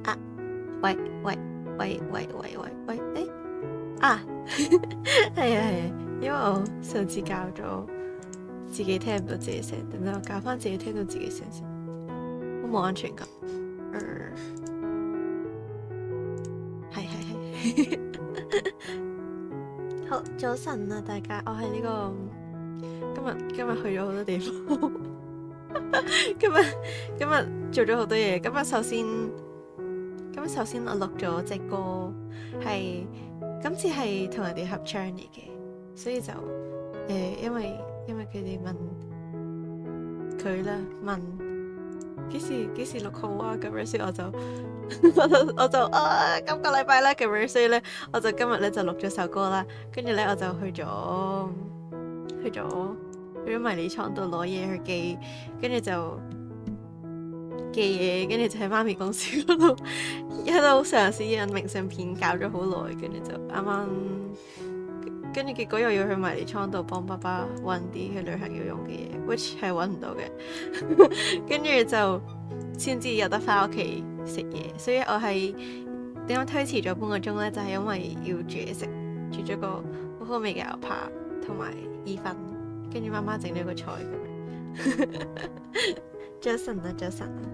啊，喂，啊，係啊，因為我上次教咗自己聽唔到自己聲，等陣我教翻自己聽到自己聲先，好冇安全感。係，好早晨啊，大家，我喺呢個今日去咗好多地方，今日做咗好多嘢。今日首先我錄咗隻歌，係今次係同人哋合唱嚟嘅，所以就因為佢哋問佢啦，問幾時錄好啊，咁樣，所以我就今個禮拜啦，咁樣，所以咧我就今日咧就錄咗首歌啦，跟住咧我就去咗迷你倉度攞嘢去寄，跟住就寄嘢，跟住就喺媽咪公司嗰度喺度嘗試印明信片，搞咗好耐，跟住就啱啱，跟住結果又要去迷你倉度幫爸爸揾啲去旅行要用嘅嘢 ，which 係揾唔到嘅，跟住就先至有得翻屋企食嘢，所以我係點解推遲咗半個鐘呢？就係因為要煮嘢食，煮咗個好好味嘅牛扒同埋意粉，跟住媽媽整咗個菜咁樣。早晨啊，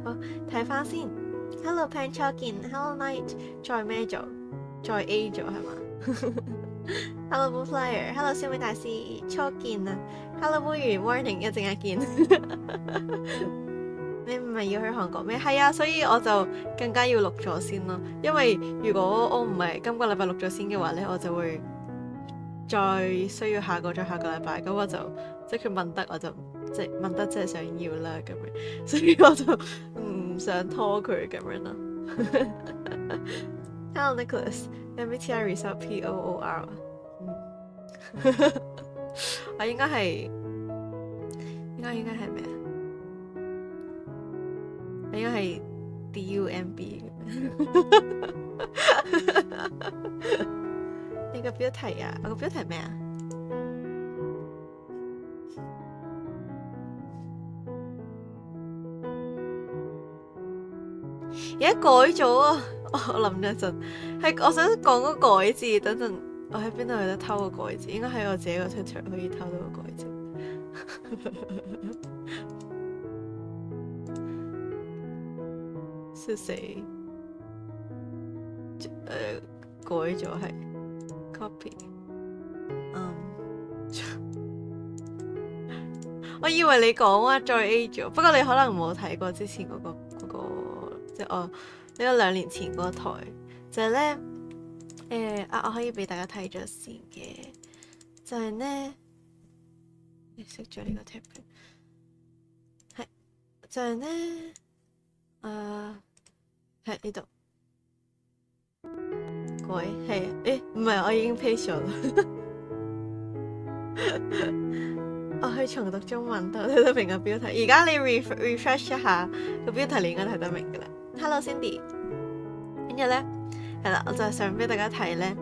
好睇翻先。Hello Pan 初見 ，Hello Night， 再咩做？再 A 咗係嘛？Hello Blue Flyer，Hello 小美大師，初見啊 ！Hello 會員 Warning， 一陣間見。你唔係要去韓國咩？係啊，所以我就更加要錄咗先咯。因為如果我唔係今個禮拜錄咗先嘅話咧，我就會再需要下個禮拜，咁我就即係佢問得我就即係問得即係想要啦咁樣，所以我就唔想拖佢咁樣咯。Hello Nicholas，MBTI result POOR，我應該係咩啊？我應該係 DUMB。你個標題啊？我個標題係咩啊？而家改咗啊！我諗咗一陣，係我想講個改字，等陣我喺邊度有得偷個改字？應該喺我自己個 Twitter 可以偷到個改字。笑死！改咗係 copy。我以為你講話再 A 咗，不過你可能冇睇過之前嗰個，即係我呢個2年前嗰個台，就係咧我可以俾大家睇咗先嘅，就係咧你識咗呢個 tab 嘅，係就係咧喺呢度改係唔係我已經 paste 咗啦。我去重讀中文都睇得明個標題，而家你 refresh 一下個標題，你應該睇得明噶啦。Hello Cindy， 跟住咧係啦，我就係想俾大家睇咧，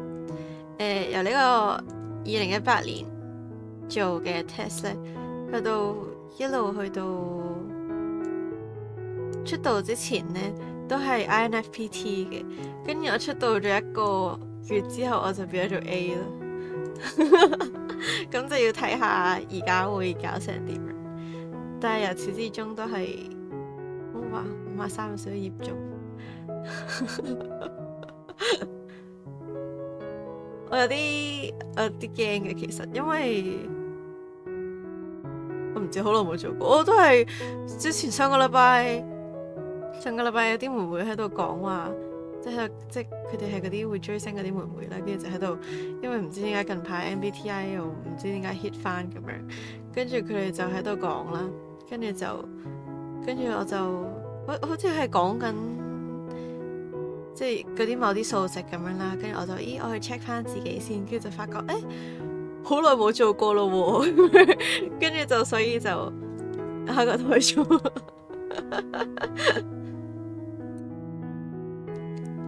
由呢個2018年做嘅 test 咧，去到一路去到出道之前咧，都係 INFPT 嘅，跟住我出道咗1個月之後，我就變咗做 A 啦。咁就要睇下而家會搞成點樣，但係由始至終都係53有少少嚴重。我有啲驚嘅，其實因為我唔知好耐冇做過，我都係之前上個禮拜有啲妹妹喺度講話。即係佢哋係嗰啲會追星嗰啲妹妹啦，跟住就喺度，因為唔知點解近排 MBTI 又唔知點解 hit 翻咁樣，跟住佢哋就喺度講啦，跟住我就好似係講緊即係嗰啲某啲數值咁樣啦，跟住我就我去 check 翻自己先，跟住就發覺好耐冇做過咯喎，跟住就所以就下個台做。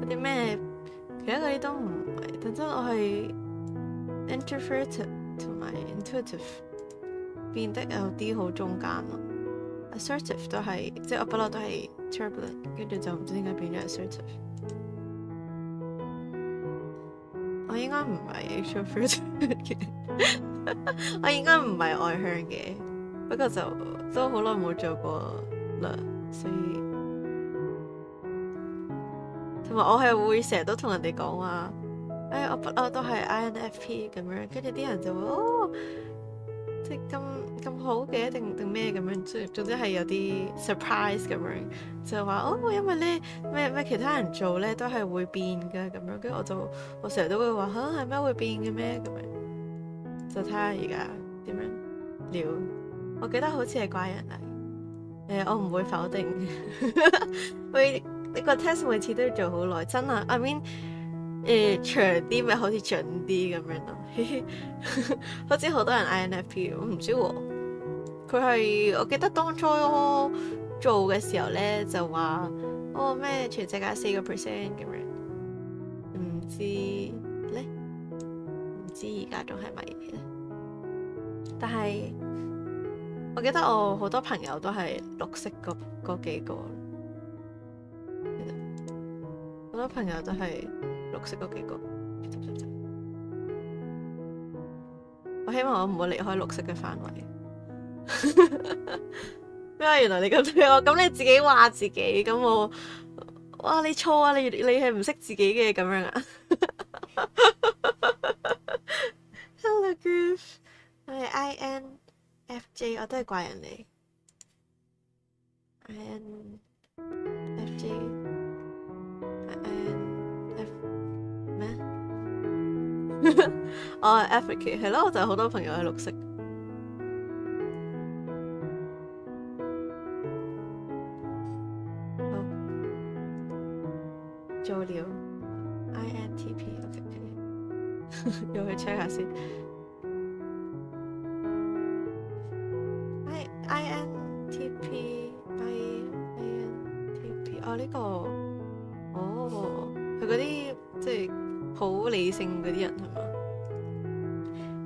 啲咩？其他嗰啲都唔係，等陣我係 introverted 同埋 intuitive 變得有啲好中間咯。assertive 都係，即係我不嬲都係 turbulent， 跟住就唔知點解變咗 assertive。我應該唔係 extrovert 嘅，我應該唔係外向嘅，不過就都好耐冇做過啦，所以同埋我係會成日都同人哋講話，我不嬲都係 INFP 咁樣，跟住啲人就會即係咁好嘅定咩咁樣，總之係有啲 surprise 咁樣，就話因為咧咩其他人做咧都係會變㗎咁樣，跟住我成日都會話係咩會變嘅咩咁樣，就睇下而家點樣聊。我記得好似係怪人嚟，我唔會否定嘅。呢個 test 每次都要做好耐，真啊 I mean 長啲咪好似準啲咁樣咯，好似好多人 INFP， 我唔知喎。佢係我記得當初做嘅時候咧就話咩全世界4% 咁樣，唔知咧，唔知而家仲係咪咧？但係我記得我好多朋友都係綠色嗰幾個，好多朋友都係綠色嗰幾個。我希望我唔會離開綠色嘅範圍。咩啊？原來你咁對我，咁你自己話自己，咁我哇你錯啊！你係唔識自己嘅咁樣啊？Hello Groove， 我係 INFJ， 我都係怪人嚟。INFJ， 咩？我係 African， 係咯，我就好多朋友係綠色。做了 INTP， OK， 又去 check 下先。INTP， 呢個佢嗰啲即係好理性嗰啲人係嘛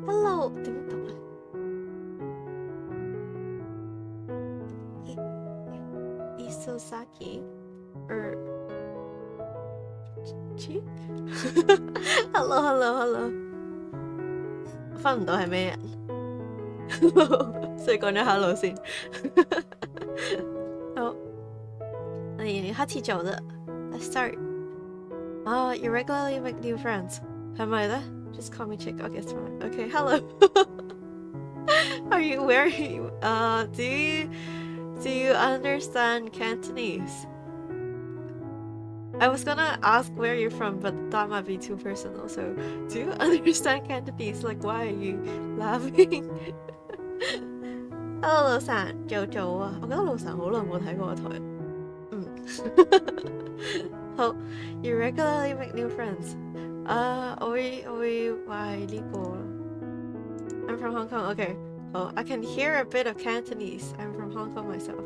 ？Hello， 點讀咧？Isosaki Hello， 分唔到係咩人，所以講咗 hello 先。好，我哋開始做啦。Let's start. You regularly make new friends. 係咪咧 ？Just call me chick. Okay, it's fine. Okay, hello. Where are you? Do you understand Cantonese? I was gonna ask where you're from, but that might be too personal. So, do you understand Cantonese? Like, why are you laughing? Hello， 老散，做啊！我覺得老散好耐冇睇過個台。好 ，You regularly make new friends. 我會話係呢個。I'm from Hong Kong. Okay. 好 I can hear a bit of Cantonese. I'm from Hong Kong myself.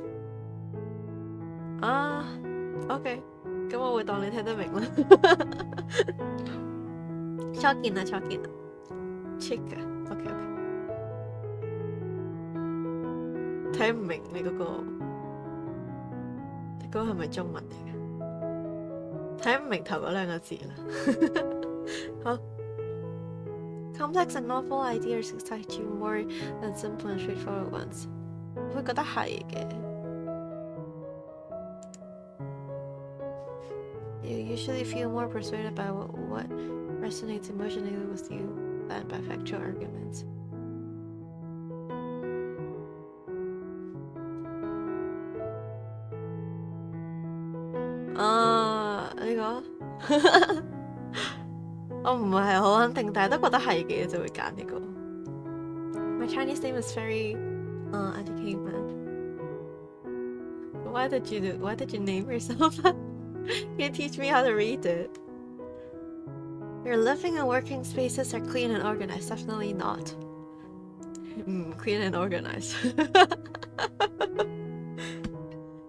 Okay. 咁我會當你聽得明啦。初見啦 ，Chick 啊 ，OK， 睇唔明你嗰個係咪中文嚟嘅？睇唔明頭嗰兩個字啦。好 ，complex and novel ideas excite you more than simple and straightforward ones。我會覺得係嘅。You usually feel more persuaded by what resonates emotionally with you than by factual arguments. 呢個我唔係好肯定，但係都覺得係嘅，就會揀呢個。My Chinese name is very educated. Why did you name yourself that? Can you teach me how to read it? Your living and working spaces are clean and organized. Definitely not. Clean and organized.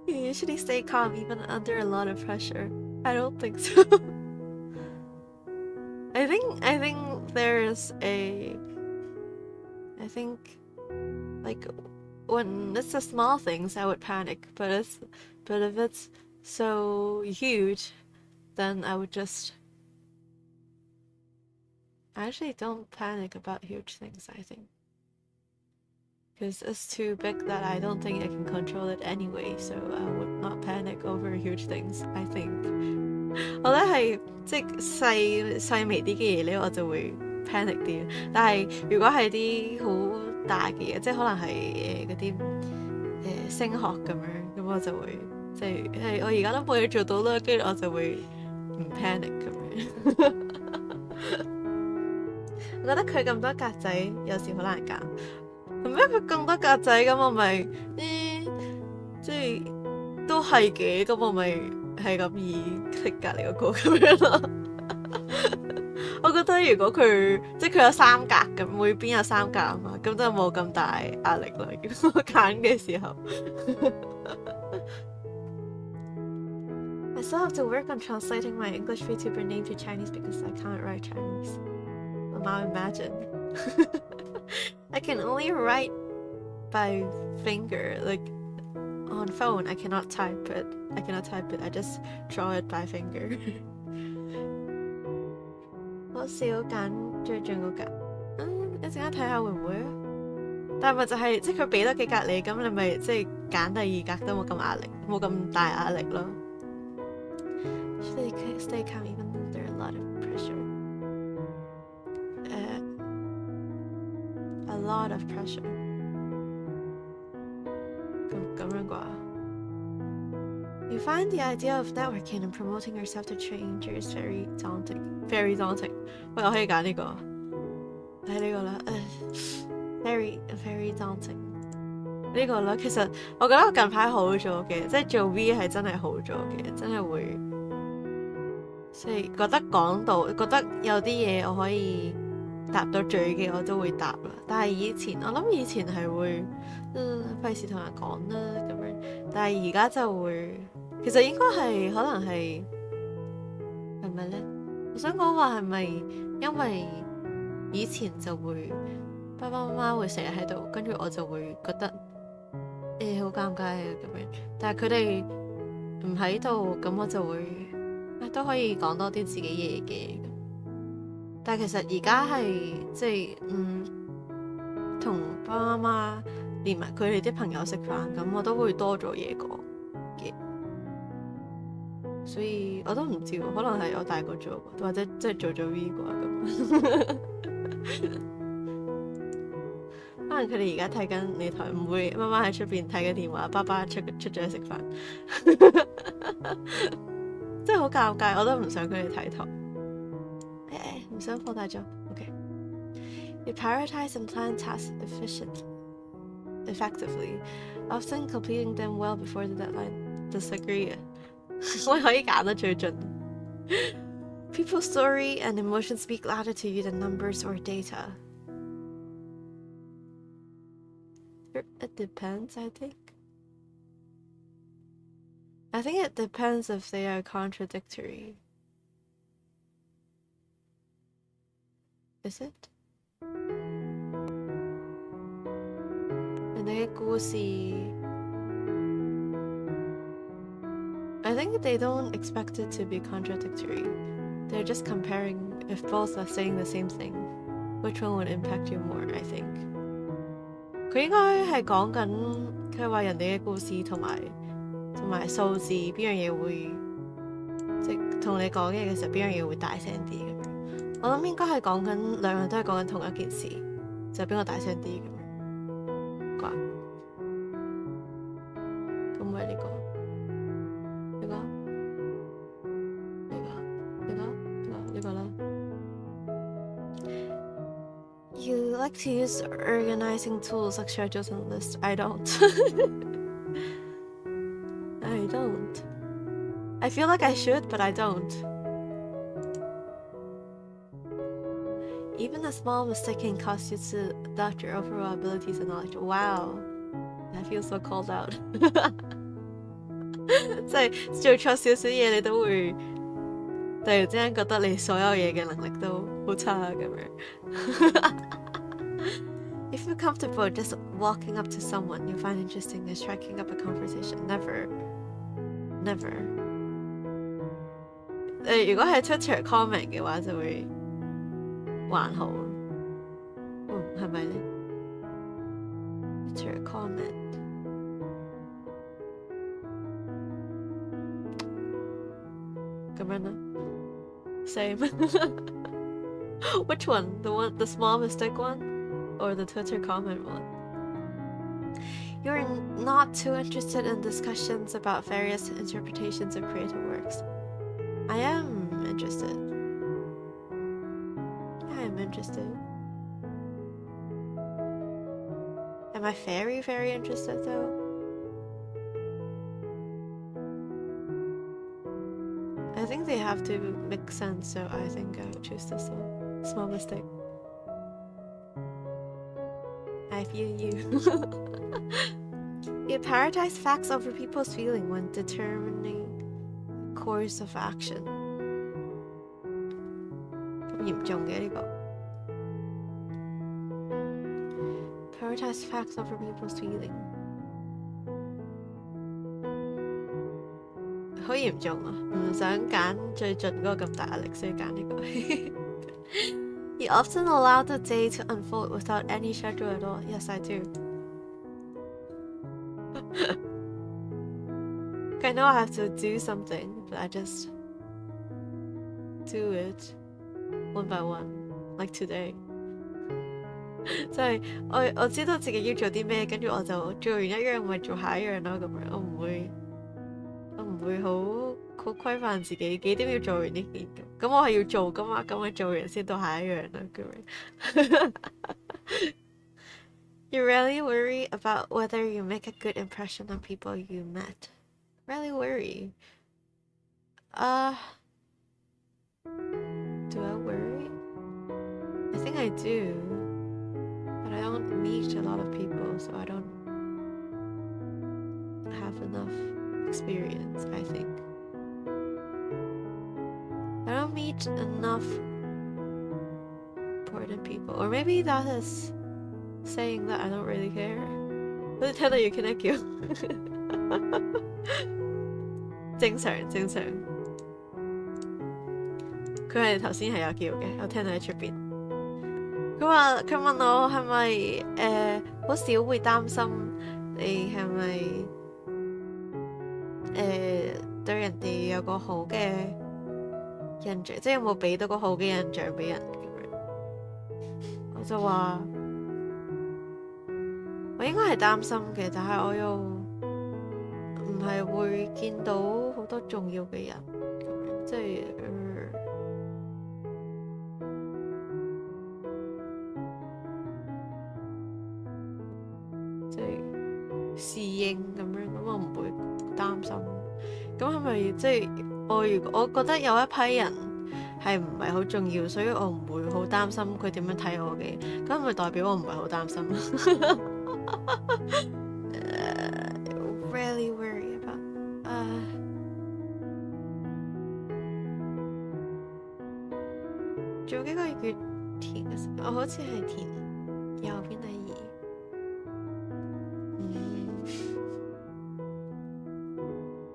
You usually stay calm even under a lot of pressure. I don't think so. I think there's like when it's the small things I would panic, but But if it's so huge, then I actually don't panic about huge things, I think. Because it's too big that I don't think I can control it anyway, so I would not panic over huge things, I think. 我覺得係即係細微啲嘅嘢咧，我就會 panic 啲。但係如果係啲好大嘅嘢，即係可能係嗰啲升學咁樣，咁我就會即係我而家都冇嘢做到啦，跟住我就會唔 panic 咁樣。我覺得佢咁多格仔有時好難揀。咁咩佢咁多格仔咁我咪即係都係嘅，咁我咪係咁以剔隔離嗰個咁樣咯。我覺得如果佢即係佢有3格咁，每邊有3格啊嘛，咁就冇咁大壓力啦。如果我揀嘅時候I still have to work on translating my English VTuber name to Chinese because I can't write Chinese. Well, now imagine. I can only write by finger, like on phone. I cannot type it. I just draw it by finger. 好少揀最盡嗰格，一陣間睇下會唔會啊？但係咪就係即係佢俾多幾格你，咁你咪即係揀第2格都冇咁壓力，冇咁大壓力咯。Stay calm even though there are a lot of pressure. A lot of pressure. 咁樣啩 You find the idea of networking and promoting yourself to strangers very daunting. Very daunting. 喂，我可以揀呢個，係呢個啦。Very daunting. 呢個啦，其實我覺得我近排好咗嘅，即係做 V 係真係好咗嘅，真係會即係覺得講到，覺得有啲嘢我可以答到嘴嘅，我都會答啦。但係我諗以前係會費事同人講啦咁樣，但係而家就會，其實應該係可能係咪咧？我想講話係咪因為以前就會爸爸媽媽會成日喺度，跟住我就會覺得好尷尬咁樣，但係佢哋唔喺度，咁我就會都可以講多啲自己嘢嘅。但係其實而家係即係同爸爸媽媽連埋佢哋啲朋友食飯，咁我都會多咗嘢講嘅，所以我都唔知喎，可能係我大個咗，或者即係做咗 V 啩咁。可能佢哋而家睇緊你台，唔會媽媽喺出邊睇緊電話，爸爸出咗去食飯，真係好尷尬，我都唔想佢哋睇台。唔想放大咗 ，OK。You prioritize and plan tasks effectively, often completing them well before the deadline. Disagree. 我可以揀得最盡。People's story and emotions speak louder to you than numbers or data. It depends, I think. I think it depends if they are contradictory. Is it? 人哋嘅故事 I think they don't expect it to be contradictory. They're just comparing if both are saying the same thing. Which one would impact you more, I think? 佢應該係講緊佢話人哋嘅故事同埋數字邊樣嘢會即係同你講嘢嘅時候邊樣嘢會大聲啲咁樣。我諗應該係講緊兩樣都係講緊同一件事，就係邊個大聲啲咁樣啩？咁咪呢個啦。You like to use organizing tools like schedules and lists. I don't. I don't. I feel like I should, but I don't. Even a small mistake can cause you to doubt your overall abilities and knowledge. Wow, I feel so called out. 即係做錯少少嘢，你都會突然之間覺得你所有嘢嘅能力都好差咁樣。You feel comfortable just walking up to someone you find interesting and striking up a conversation. Never. never。如果係 Twitter comment 嘅話，就會還好。係咪呢 ？Twitter comment 咁樣啦。Same. Which one? The small mistake one, or the Twitter comment one? You're not too interested in discussions about various interpretations of creative works. I am interested. Am I very, very interested though? I think they have to make sense, so I think I would choose this one. Small mistake. I feel you. You prioritize facts over people's feeling when determining course of action. 咁嚴重嘅呢個。Prioritize facts over people's feeling. 好嚴重啊！唔想揀最盡嗰個咁大壓力，所以揀呢個。You often allow the day to unfold without any schedule at all. Yes, I do. I know I have to do something, but I just do it one by one, like today. 即係我知道自己要做啲咩，跟住我就做完一樣咪做下一樣咯，咁樣我唔會好規範自己幾點要做完呢件咁我係要做噶嘛，咁我做完先到下一樣啦，咁樣。You really worry about whether you make a good impression on people you met. Really worry. Do I worry? I think I do. But I don't meet a lot of people, so I don't have enough experience, I think. I don't meet enough important people. Or maybe that is saying that I don't really care. 好似聽到要 connect 叫。正常。佢係頭先係有叫嘅，我聽到喺出邊。佢問我係咪好少會擔心你係咪對人哋有個好嘅印象，即係有冇俾到個好嘅印象俾人咁樣？我就話我應該係擔心嘅，但係我又唔係會見到好多重要嘅人咁樣，即係侍應咁樣，咁我唔會擔心。咁係咪即係我覺得有一批人係唔係好重要，所以我唔會好擔心佢點樣睇我嘅？咁係咪代表我唔係好擔心？Really worry about 做幾個月填嘅時候，我好似係填右邊第二。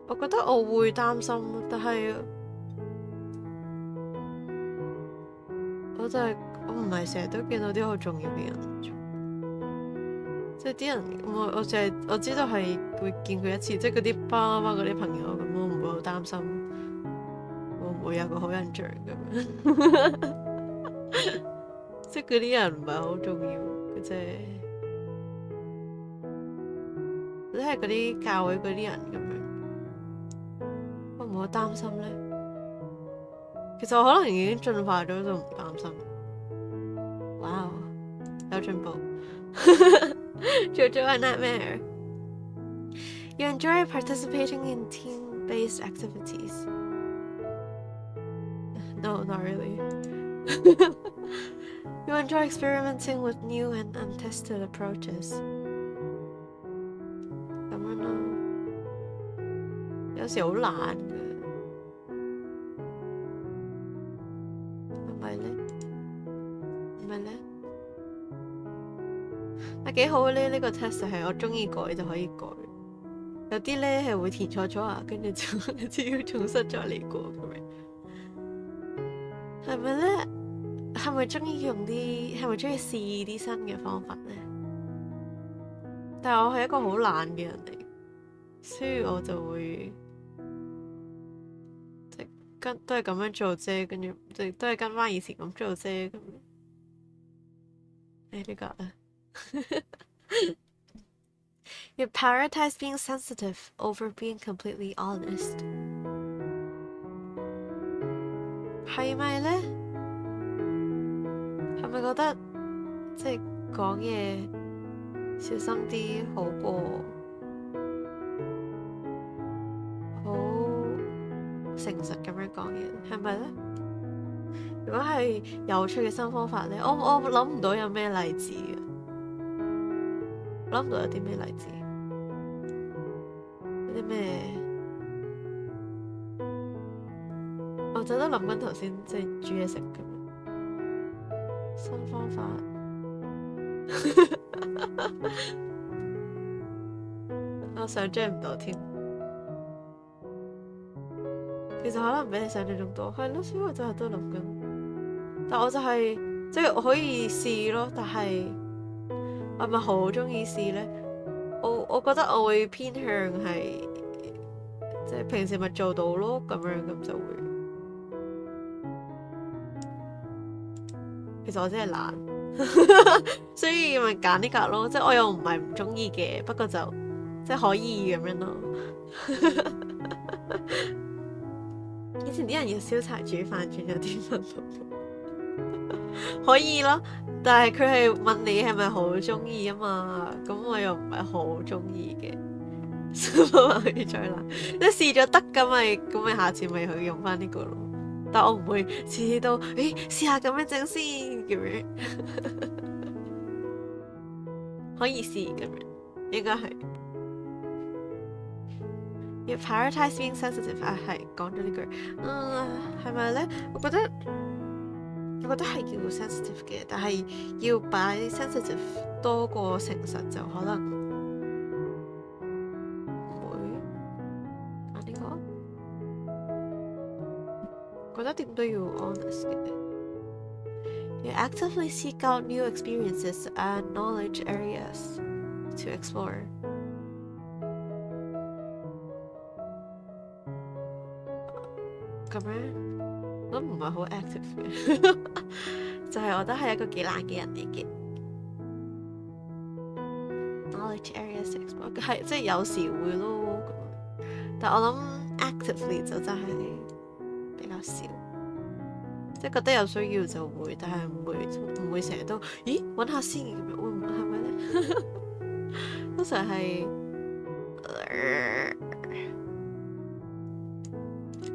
我覺得我會擔心，但係我唔係成日都見到啲好重要嘅人，即係啲人我知道係會見佢一次，即係嗰啲爸媽嗰啲朋友咁，我唔會好擔心，我唔會有個好印象咁樣，即係嗰啲人唔係好重要嘅啫，即係嗰啲教會嗰啲人咁樣。我擔心呢，其實我可能已經進化咗，就唔擔心。哇，有進步。做咗 a nightmare. You enjoy participating in team-based activities? No, not really. You enjoy experimenting with new and untested approaches? 咁樣咯，有時好懶嘅。幾好呢個 test 係我中意改就可以改，有啲咧係會填錯咗啊，跟住就要重新再嚟過咁樣。係咪咧？係咪中意試啲新嘅方法咧？但係我係一個好懶嘅人嚟，所以我就會都係咁樣做啫，跟住都係跟翻以前咁做啫咁。呢個啊You prioritize being sensitive over being completely honest， 係咪咧？係咪覺得即係講嘢小心啲好過好誠實咁樣講嘢？係咪咧？如果係有趣嘅新方法咧，我諗唔到有咩例子嘅，諗唔到有啲咩例子，有啲咩？我就都諗緊頭先即係煮嘢食咁樣新方法。我想象唔到添，其實可能比你想象中多，係咯，所以我就係都諗緊。但我就係即係我可以試咯，但係我係咪好中意試咧？我覺得我會偏向係即係平時咪做到咯，咁樣咁就會。其實我真係懶，所以咪揀呢格咯。即係我又唔係唔中意嘅，不過就即係可以咁樣咯。以前啲人要燒柴煮飯，轉咗啲乜可以咯，但係佢係問你係咪好中意啊嘛，咁我又唔係好中意嘅，所以可以再懶。你試咗得咁咪下次咪去用翻呢個咯。但我唔會次次都試下咁樣整先咁樣，可以試咁樣，應該係。要 prioritize being sensitive 係講咗呢句，係咪咧？我覺得係要 sensitive 嘅，但係要擺 sensitive 多過誠實就可能唔會講呢個。覺得點都要 honest 嘅。You actively seek out new experiences and knowledge areas to explore。咁樣都唔係好 active 嘅，就係我覺得係一個幾懶嘅人嚟嘅。Knowledge areas to explore 係即係有時會咯，但我諗 actively 就真係比較少，即係覺得有需要就會，但係唔會成日都揾下先咁樣，會唔會係咪咧？通常係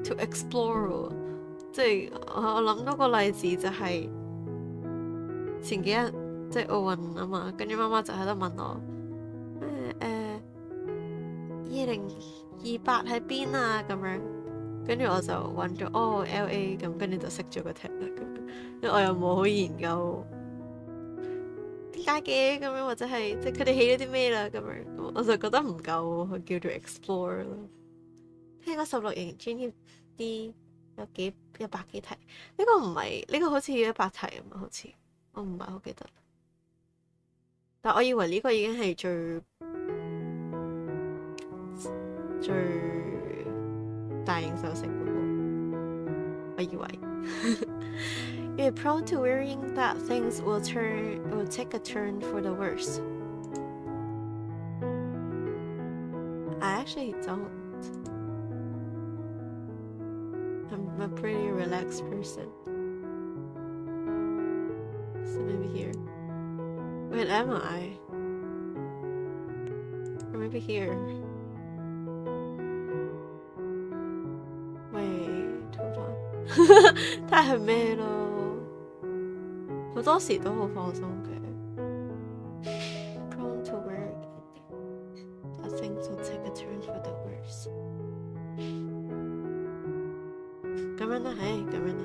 to explore， 即係我諗到個例子就係前幾日即係奧運啊嘛，跟住媽媽就喺度問我2028喺邊啊咁樣，跟住我就揾咗LA 咁，跟住就識咗個 tag 啦咁樣，因為我又冇好研究點解嘅咁樣，或者係即係佢哋起咗啲咩啦咁樣，我就覺得唔夠佢叫做 explore 咯。聽講16型專業啲有100幾題，呢個唔係呢個好似要100題啊嘛，好似我唔係好記得，但我以為呢個已經係最大型手勢嗰個，我以為。You're prone to worrying that things will take a turn for the worse. I actually don't. I'm a pretty relaxed person. So maybe here. Wait, am I? Or maybe here. Wait, hold on. 睇下係咩咯？好多時都好放鬆嘅。Prone to worry that things will take a turn for the worse. 咁樣啦，咁樣啦。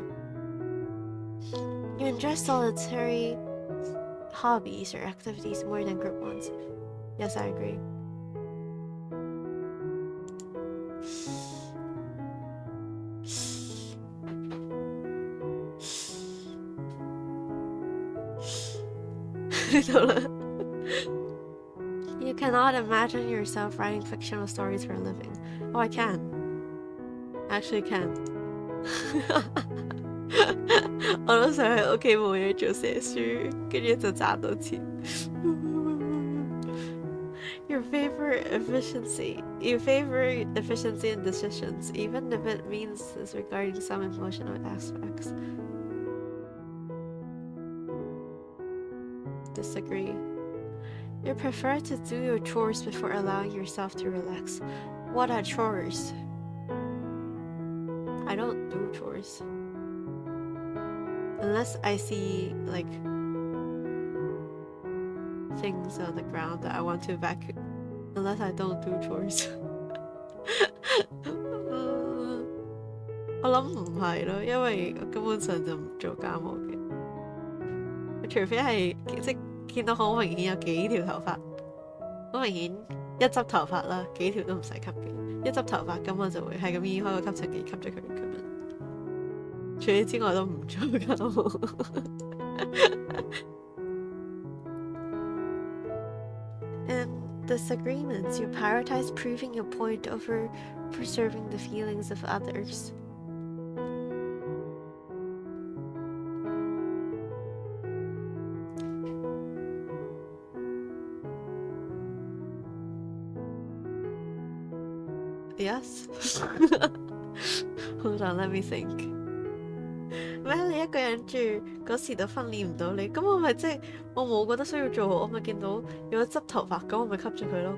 You enjoy solitary hobbies or activities more than group ones. Yes, I agree. 到啦。You cannot imagine yourself writing fictional stories for a living. Oh, I can. I actually can. 我都想喺屋企冇嘢做寫書，跟住就賺到錢。You favor efficiency in decisions, even if it means disregarding some emotional aspects. Disagree. You prefer to do your chores before allowing yourself to relax. What are chores? I don't do chores. Unless I see, like, things on the ground that I want to vacuum. Unless I don't do chores. 我諗唔係咯，因為我根本上就唔做家務嘅。除非係即見到好明顯有幾條頭髮，好明顯一執頭髮啦，幾條都唔使吸嘅。一執頭髮咁我就會係咁移開個吸塵機吸咗佢咁樣。除此之外都唔做家務。In disagreements, you prioritize proving your point over preserving the feelings of others. Yes. Hold on, let me think. 咩？你一個人住嗰時都訓練唔到你，咁我咪即係我冇覺得需要做，我咪見到有執頭髮，咁我咪吸咗佢咯，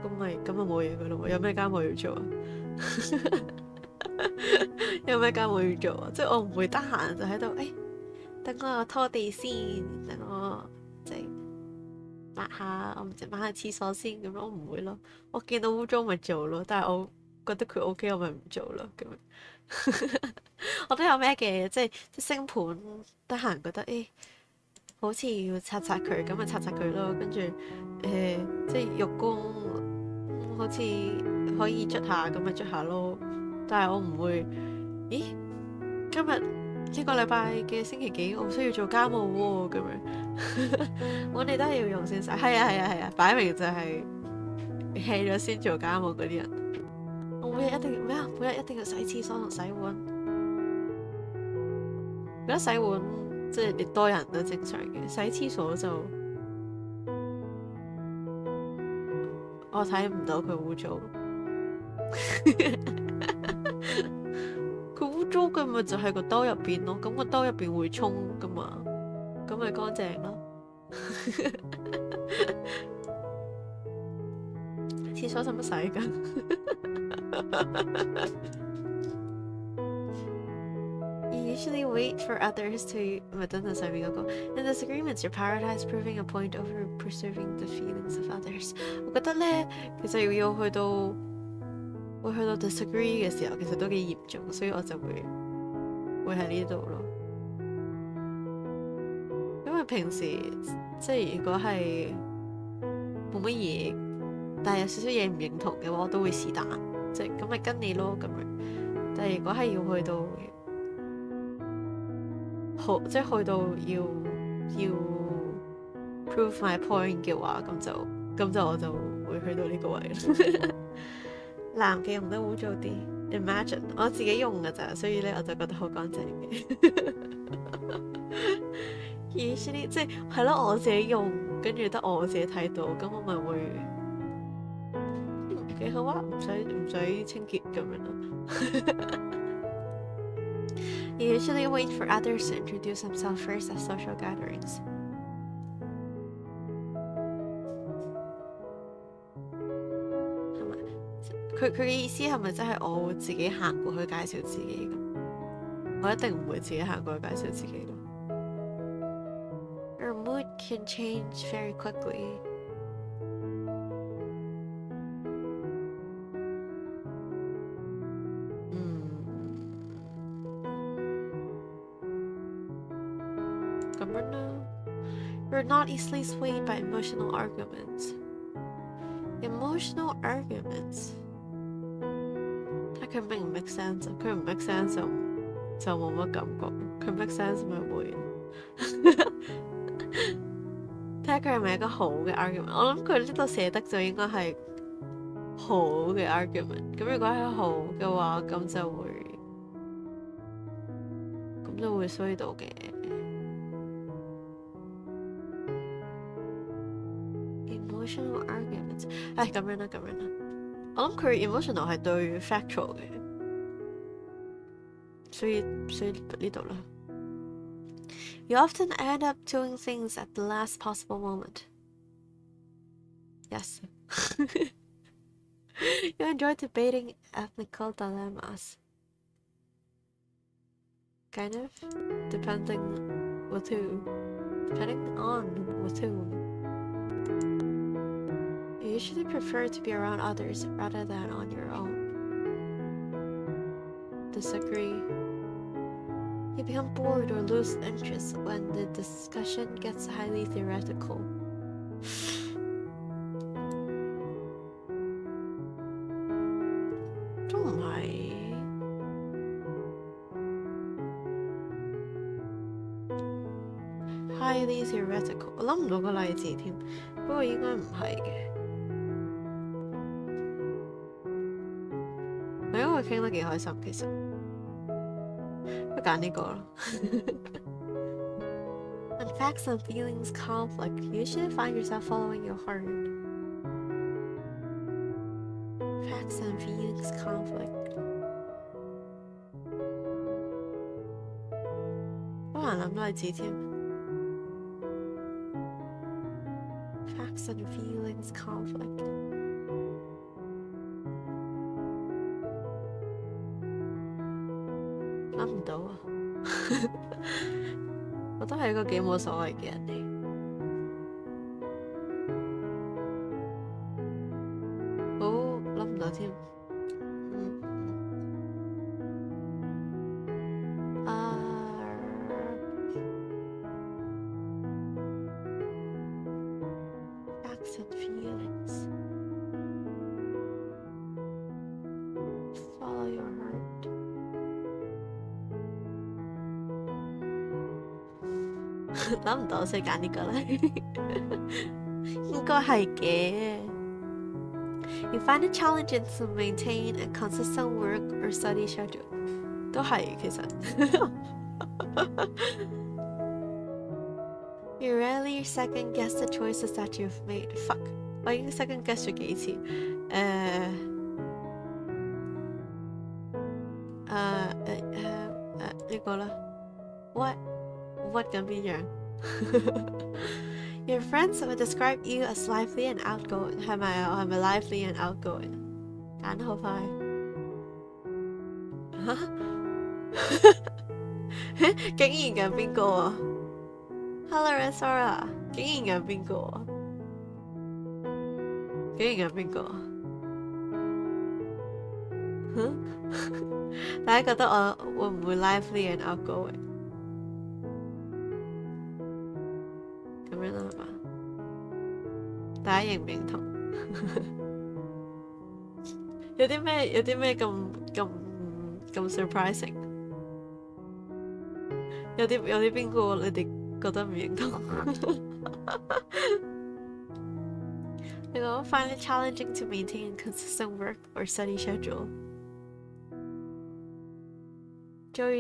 咁就冇嘢噶咯。有咩家務要做啊？有咩家務要做啊？即係我唔會得閒就喺度，等我拖地先，等我即係抹下廁所先咁樣，我唔會咯。我見到污糟咪做咯，但係我覺得佢 OK，我咪唔做咯咁樣。我都有咩嘅，即係星盤得閒覺得好似要擦佢，咁咪擦佢咯。跟住即係浴缸好似可以捽下，咁咪捽下咯。但係我唔會，今日呢個禮拜嘅星期幾，我需要做家務喎咁樣。我哋都係要用先晒，係啊，擺明就係 hea 咗先做家務嗰啲人。我每日一定要咩啊？每日一定要洗廁所同洗碗。覺得洗碗即係你多人都正常嘅，洗廁所就我睇唔到佢污糟。佢污糟嘅咪就係個兜入邊咯，咁個兜入邊會沖噶嘛，咁咪乾淨咯。廁所使乜洗㗎？You usually wait for others to 唔係等陣上面嗰個。In disagreements, you prioritize proving a point over preserving the feelings of others。我覺得咧，其實要去到 disagree 嘅時候，其實都幾嚴重，所以我就會喺呢度咯。因為平時即係如果係冇乜嘢，但係有少少嘢唔認同嘅話，我都會是但，即係咁咪跟你咯咁樣。但係如果係要去到即係去到要 prove my point 嘅話，咁就我就會去到呢個位。男嘅用得污糟啲 ，imagine 我自己用㗎咋，所以咧我就覺得好乾淨嘅。Usually 即係咯，我自己用，跟住得我自己睇到，咁我咪會幾好啊，唔使清潔咁樣咯。You usually wait for others to introduce themselves first at social gatherings. 係咪？佢嘅意思係咪真係我會自己行過去介紹自己咁？我一定唔會自己行過去介紹自己咯。Your mood can change very quickly. You're not easily swayed by emotional arguments. Emotional arguments. 睇佢明唔 make sense， 佢唔 make sense 就冇乜感覺，佢 make sense 咪會。睇下佢係咪一個好嘅 argument。我諗佢呢度寫得就應該係好嘅 argument。咁如果係好嘅話，咁就會衰到嘅。Emotional arguments， 咁樣啦。我諗佢 emotional 係對 factual 嘅，所以呢度啦。You often end up doing things at the last possible moment. Yes. You enjoy debating ethical dilemmas. Kind of. Depending on with whom. You usually prefer to be around others rather than on your own. Disagree. You become bored or lose interest when the discussion gets highly theoretical. 都唔係 highly theoretical， 我諗唔到個例子添，不過應該唔係嘅。我因為傾得幾開心，其實。不揀呢個咯。When facts and feelings conflict, you usually find yourself following your heart. Facts and feelings conflict. 好難諗例子添。Facts and feelings conflict. 諗唔到啊！我都係一個幾冇所謂嘅人嚟。好，諗唔到添。Facts and feelings. Follow your heart. 諗唔到，所以揀呢個啦。應該係嘅。You find it challenging to maintain a consistent work or study schedule. 都係其實。You rarely second guess the choices that you've made. Fuck， 我已經 second guess 咗幾次。呢個啦。What 緊邊樣？Your friends would describe you as lively and outgoing. 係咪啊？我係咪 lively and outgoing？ 揀得好快。竟然揀邊個啊 ？Hello, Sora。竟然揀邊個啊？竟然揀邊個啊？大家覺得我會唔會 lively and outgoing？咁樣啦，係嘛？大家認唔認同？有啲咩咁 surprising？ 有啲邊個你哋覺得唔認同？你講 find it challenging to maintain a consistent work or study schedule。做完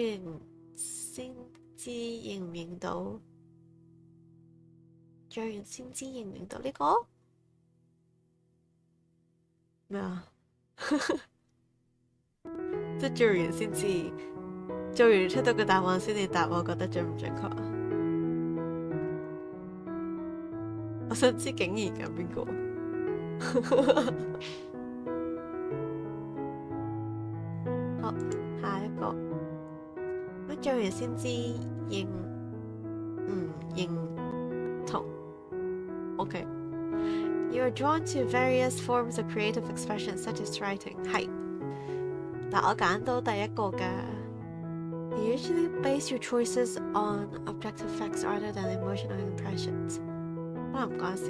先知認唔認到？做完先知認唔認到呢個咩啊？即係做完先知，做完出到個答案先至答，我覺得準唔準確啊？我想知竟然揀邊個？好，下一個。乜做完先知認唔認同 ？OK。You are drawn to various forms of creative expression, such as writing. 係，但我揀到第一個㗎。You usually base your choices on objective facts rather than emotional impressions. 可能唔關事。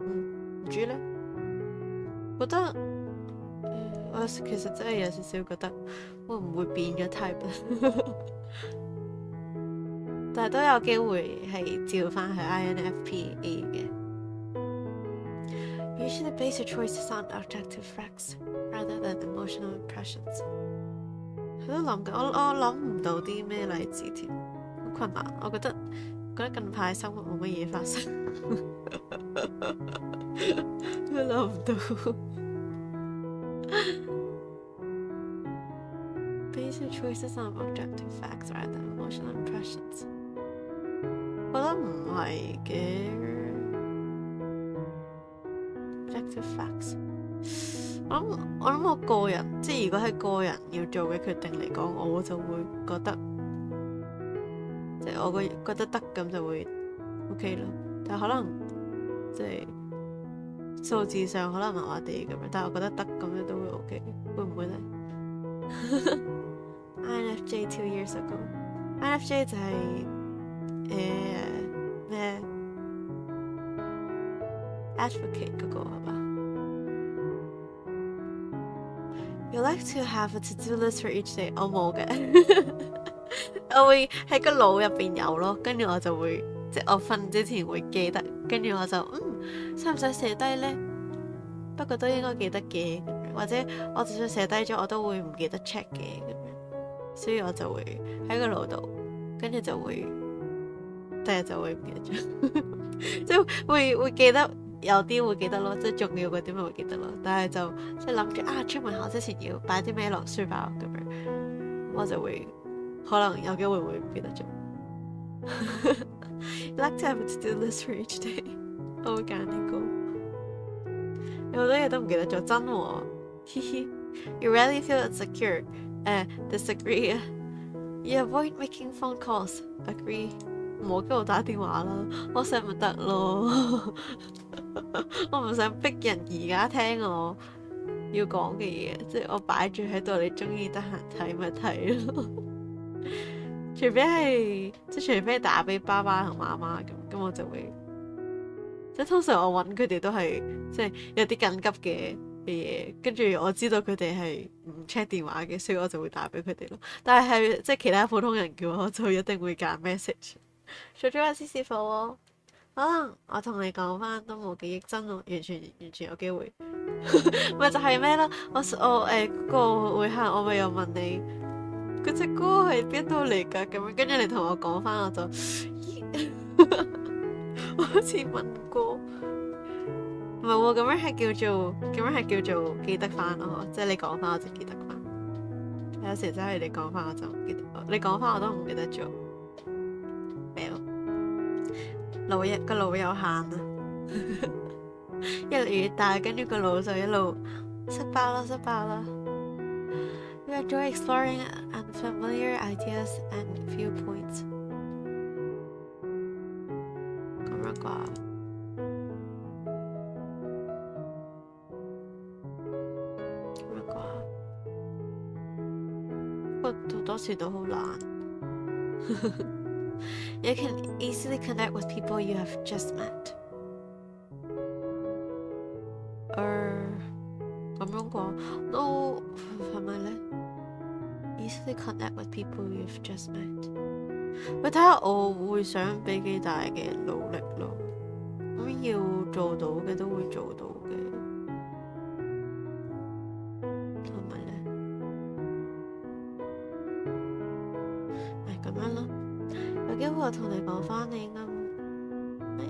唔知咧，覺得我其實真係有少少覺得會唔會變咗 type 但係都有機會係照翻去 INFP A 嘅。usually base your choices on objective facts rather than emotional impressions。我都諗緊，我諗唔到啲咩例子添，好困難。我覺得近排生活冇乜嘢發生，都諗唔到。Base your choices on objective facts rather than emotional impressions。我覺得唔係嘅。objective facts。我諗我個人，即係如果係個人要做嘅決定嚟講，我就會覺得，即係我覺得得咁就會 OK 咯。但係可能即係數字上可能麻麻地咁樣，但係我覺得得咁樣都會 OK， 會唔會咧？INFJ 2 years ago，INFJ 就係咩 advocate 嗰個係嘛？You like to have a to-do list for each day？ 我冇嘅，我會喺個腦入邊有咯，跟住我就會即係我瞓之前會記得，跟住我就使唔使寫低呢？不過都應該記得嘅，或者我就算寫低咗，我都會唔記得 check 嘅咁樣，所以我就會喺個腦度，跟住就會第日就會唔記得咗，即係會記得。有啲會記得咯，即係重要嗰啲咪會記得咯。但係就即係諗住出門口之前要擺啲咩落書包咁樣，我就會可能有機會會唔記得咗。Like to have a to-do list for each day。我會揀呢個。有好多嘢都唔記得咗，真喎。嘻嘻。You rarely feel insecure. Disagree. You avoid making phone calls. Agree. 唔好跟我打電話啦，我想咪得咯。我唔想逼人而家聽我要講嘅嘢，即係我擺住喺度，你中意得閒睇咪睇咯。除非打俾爸爸同媽媽咁我就會，即係通常我揾佢哋都係即係有啲緊急嘅嘢，跟住我知道佢哋係唔 check 電話嘅，所以我就會打俾佢哋咯。但係即係其他普通人嘅話，我就一定會揀 message。除咗阿師師傅喎，可能我同你講翻都冇記憶，真喎，完全有機會。咪就係咩咯？我嗰個會客我咪又問你嗰隻歌係邊度嚟㗎？咁樣跟住你同我講翻，我就我好似問過，唔係喎，咁樣係叫做記得翻咯，即係你講翻我就記得翻。有時真係你講翻我就唔記得，你講翻我都唔記得咗。個腦有限啊，越嚟越大，跟住個腦就一路塞爆啦。We enjoy exploring unfamiliar ideas and viewpoints。咁樣啩？不過好多時都好難。You can easily connect with people you have just met。咁樣講都係咪呢？ Easily connect with people you've just met。喂，睇下我會想俾幾大嘅努力咯。咁要做到嘅都會做到嘅，係咪呢？係咁樣咯。有機會我同你講翻，你應該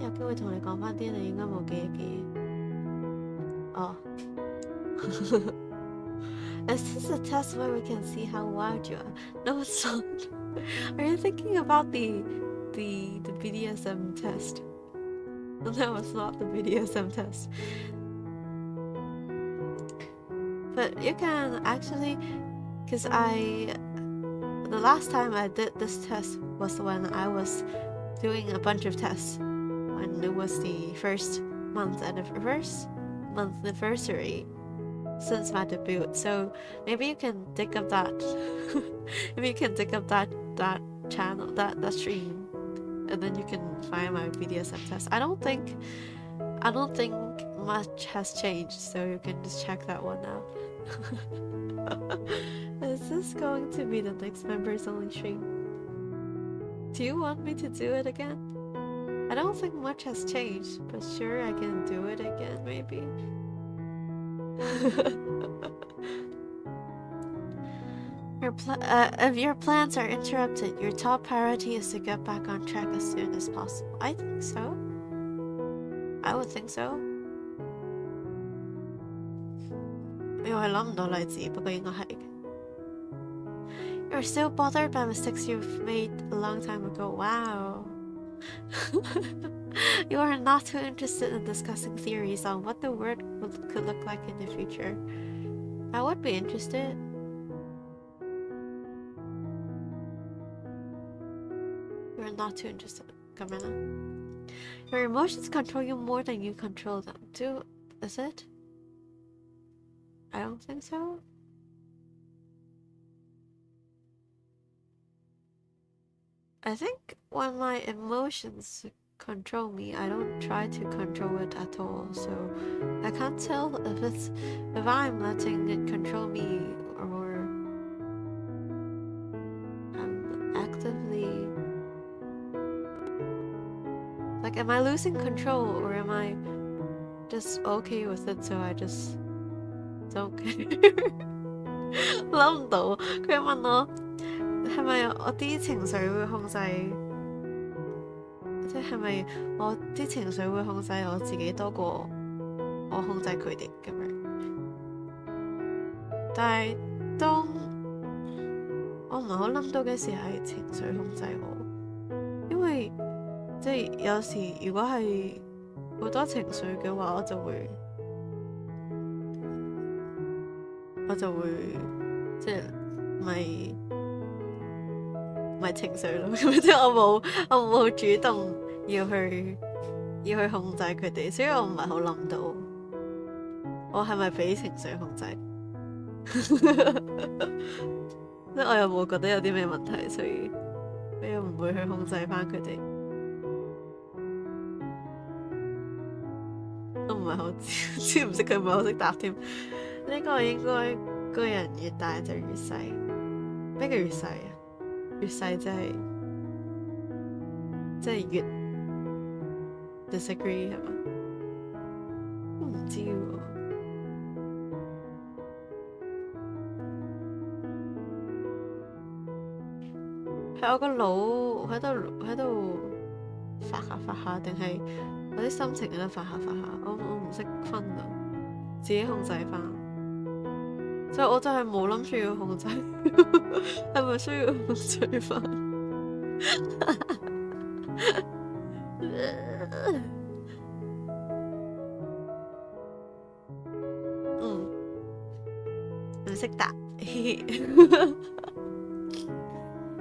有機會同你講翻啲你應該冇記憶嘅嘢。哦。Is this a test where we can see how wild you are? No, it's not. Are you thinking about the BDSM test? No, it's not the BDSM test. But you can actually, because the last time I did this test was when I was doing a bunch of tests when it was the first month anniversary since my debut. So maybe you can dig up that channel, that stream, and then you can find my BDSM test. I don't think much has changed, so you can just check that one out. Is this going to be the next members only stream? Do you want me to do it again? I don't think much has changed, but sure I can do it again, maybe. If your plans are interrupted, your top priority is to get back on track as soon as possible. I think so. I would think so. 我係諗唔到例子，不過應該係嘅。You're still bothered by mistakes you've made a long time ago. Wow. You are not too interested in discussing theories on what the word could look like in the future. I would be interested. You are not too interested. Come on. Your emotions control you more than you control them. Is it? I don't think so. I think when my emotions control me, I don't try to control it at all. So I can't tell if I'm letting it control me or I'm actively like, am I losing control or am I just okay with it? So I just don't care. 諗唔到，佢問我係咪我啲情緒會控制，即係咪我啲情緒會控制我自己多過我控制佢哋咁樣？但係當我唔係好諗到嘅時係情緒控制我，因為即係有時如果係好多情緒嘅話，我就會即係咪情緒咯，咁即係我冇主動要去控制佢哋，所以我唔係好諗到我係咪俾情緒控制，即係我又冇覺得有啲咩問題，所以我又唔會去控制返佢哋。都唔係好知唔識佢，唔係好識答添。呢個應該個人越大就越細，咩叫越細啊？越細即係越 disagree 係嘛？都唔知喎。係我個腦喺度發下，定係我啲心情喺度發下，我唔識分啊，自己控制翻。就我真係冇諗住要控制，係咪需要控制翻？唔識答。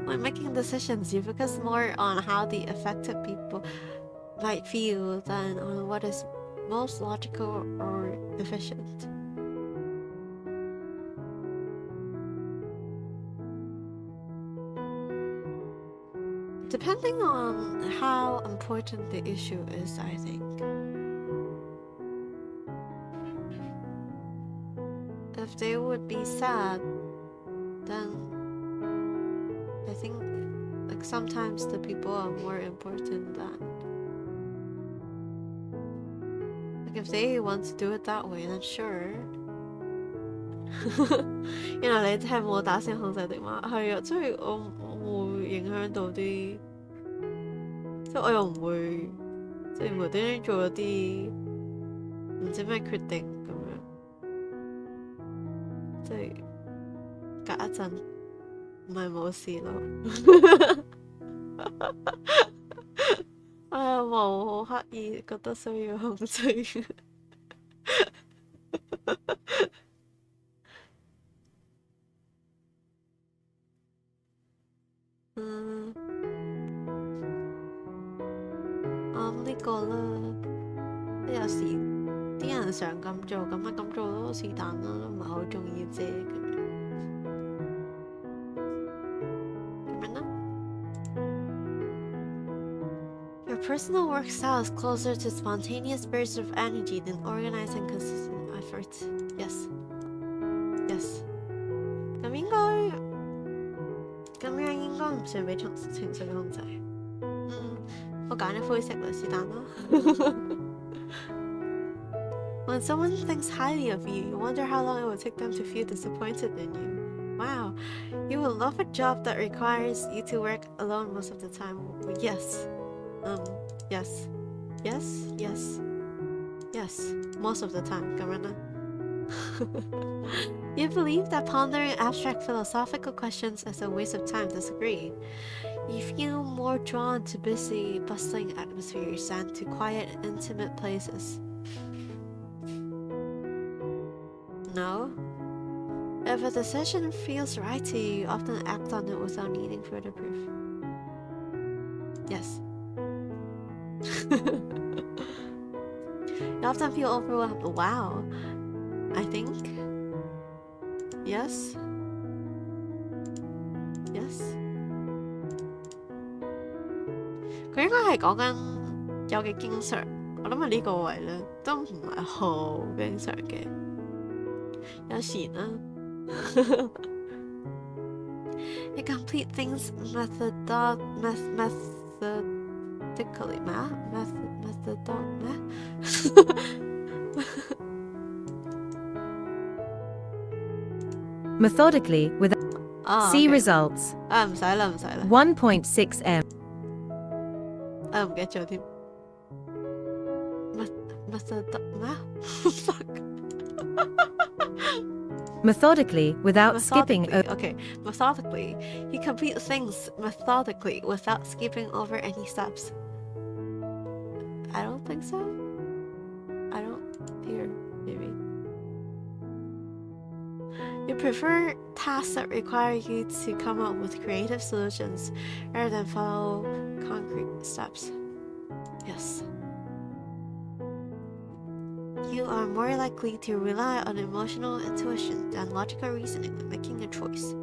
When making decisions, you focus more on how the affected people might feel than on what is most logical or efficient. Depending on how important the issue is, I think. If they would be sad, then I think like sometimes the people are more important than like if they want to do it that way, then sure. 原來你真係冇打算控制的嘛？係啊，即係我會影響到啲，即係我又唔會即係無端端做咗啲唔知咩決定咁樣，即係隔一陣唔係冇事咯。我又冇好刻意覺得需要控制。呢個啦，即有時啲人想咁做，咁咪咁做咯，是但啦，都唔係好重要啫咁樣啦。Your personal work style is closer to spontaneous bursts of energy than organized and consistent efforts. Yes. 咁樣應該唔算俾情緒控制。我揀咗灰色啦，是但啦。When someone thinks highly of you, you wonder how long it will take them to feel disappointed in you. Wow, you will love a job that requires you to work alone most of the time. Yes. Yes. Yes. Yes. Yes. Most of the time. 咁樣啦。You believe that pondering abstract philosophical questions is a waste of time. Disagree. You feel more drawn to busy, bustling atmospheres than to quiet, intimate places. No. If a decision feels right to you, you often act on it without needing further proof. Yes. You often feel overwhelmed. Wow. I think. Yes. Yes. 佢應該係講緊有幾經常，我諗係呢個位咧都唔係好經常嘅，有時啦。You complete things methodically 咩啊？Methodically with see results 唔使啦 1.6 m 唔記得咗添methodically without skipping okay, methodically. You complete things methodically without skipping over any steps. I don't think so. I don't here, maybe. You prefer tasks that require you to come up with creative solutions rather than follow concrete steps. Yes. You are more likely to rely on emotional intuition than logical reasoning when making a choice.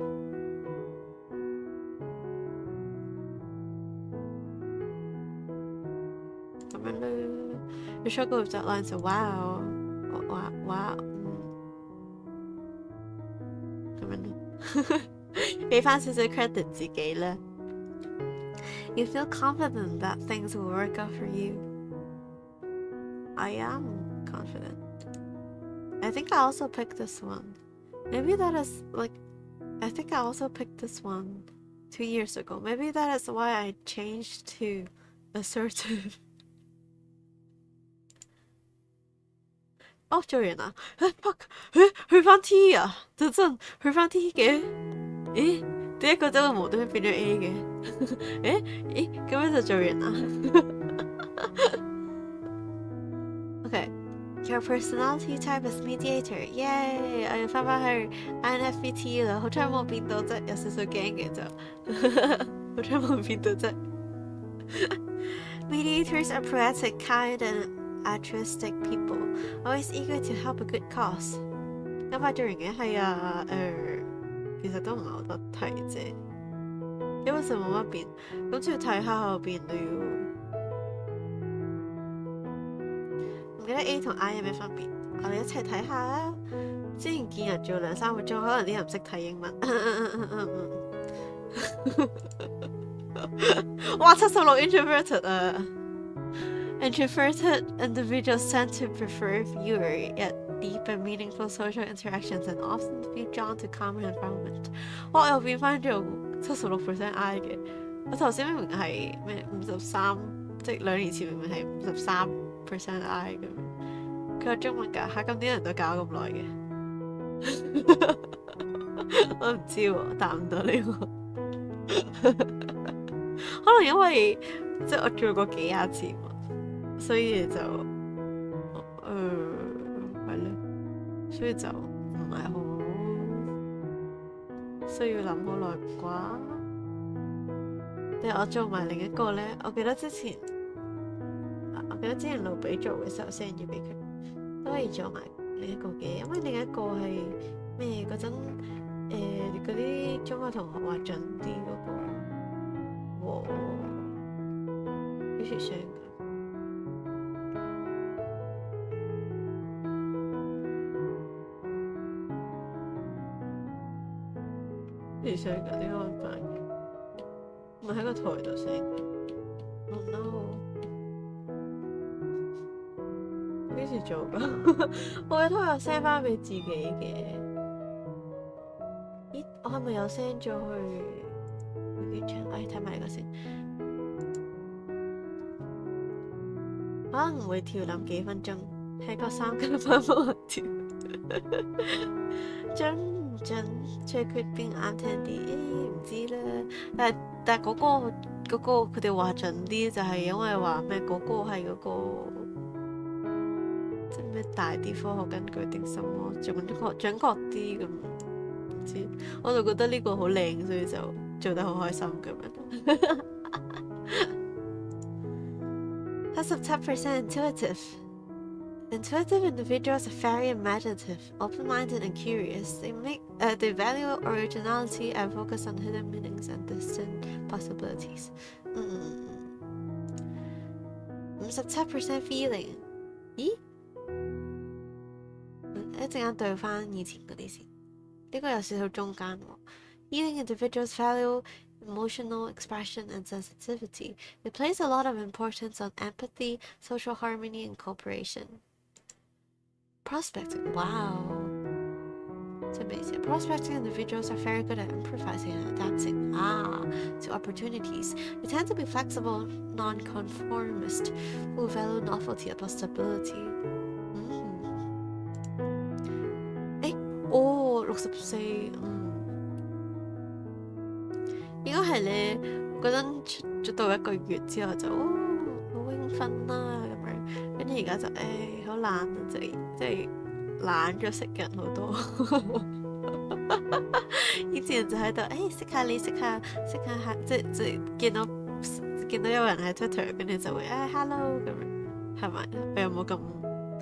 You struggle with that line, so wow. Wow. 俾返少少 credit 自己啦。You feel confident that things will work out for you. I am confident. I think I also picked this one. Maybe that is like, I think I also picked this one 2 years ago. Maybe that is why I changed to assertive. 做完啦，fuck，去返 T 啊，就真去返 T 嘅，點解個仔會無端端變咗 A 嘅？咁樣就做完啦。Okay, your personality type is mediator. Yay！ 我要翻去 INFP 啦，好彩冇變到啫，有少少驚嘅就，好彩冇變到啫。Mediators are poetic, kind, and altruistic people, always eager to help a good cause. 咁快做完嘅係啊，其實都唔係好多睇啫，基本上冇乜變，咁就要睇下後邊都要。唔記得 A 同 I 有咩分別？我哋一齊睇下啦。之前見人做2-3個鐘，可能啲人唔識睇英文。哇，76 introverted 啊！ Introverted individuals tend to prefer fewer yet deep and meaningful social interactions and often feel drawn to common environment. 哇！我又變翻做76% I 嘅。我頭先明明係咩53，即係2年前明明係53% I 咁樣。佢話中文㗎嚇，咁啲人都搞咁耐嘅。我唔知喎，答唔到呢個。可能因為即係我做過幾廿次。所以就係咯，所以就唔係好需要諗好耐啩。但係我做埋另一個咧，我記得之前盧比做嘅時候 send 咗俾佢，都可以做埋另一個嘅，因為另一個係咩嗰陣嗰啲中學同學話準啲嗰個，幾時 send 㗎？幾時 send 㗎？點解揾翻嘅？唔係喺個台度 send 嘅。Oh no！時做㗎？我嘅都有 send 翻俾自己嘅。咦，我係咪有 send 咗去？睇埋呢個先。可能會調諗幾分鐘，喺個3級翻幫我調。準唔準？最決邊啱聽啲？唔知啦。但係嗰個佢哋話準啲，就係因為話咩嗰個係嗰個即係咩大啲科學根據定什麼準確啲咁，唔知。我就覺得呢個好靚，所以就做得好開心咁樣。+10% intuitive. Intuitive individuals are very imaginative, open-minded, and curious. They value originality and focus on hidden meanings and distant possibilities. 57% feeling. 咦？一陣間對翻以前嗰啲先，呢個有少少中間喎。Healing individuals value emotional expression and sensitivity. They place a lot of importance on empathy, social harmony, and cooperation. Prospecting, wow. It's amazing. Prospecting individuals are very good at improvising and adapting to opportunities. They tend to be flexible, non-conformist, who value novelty and stability. 64應該係你嗰陣出咗到1個月之後就好興奮啦咁樣，跟住而家就好懶啊，即係懶咗識人好多。以前就喺度識下你識下即係見到有人喺 Twitter， 跟住就會hello 咁樣，係咪？我有冇咁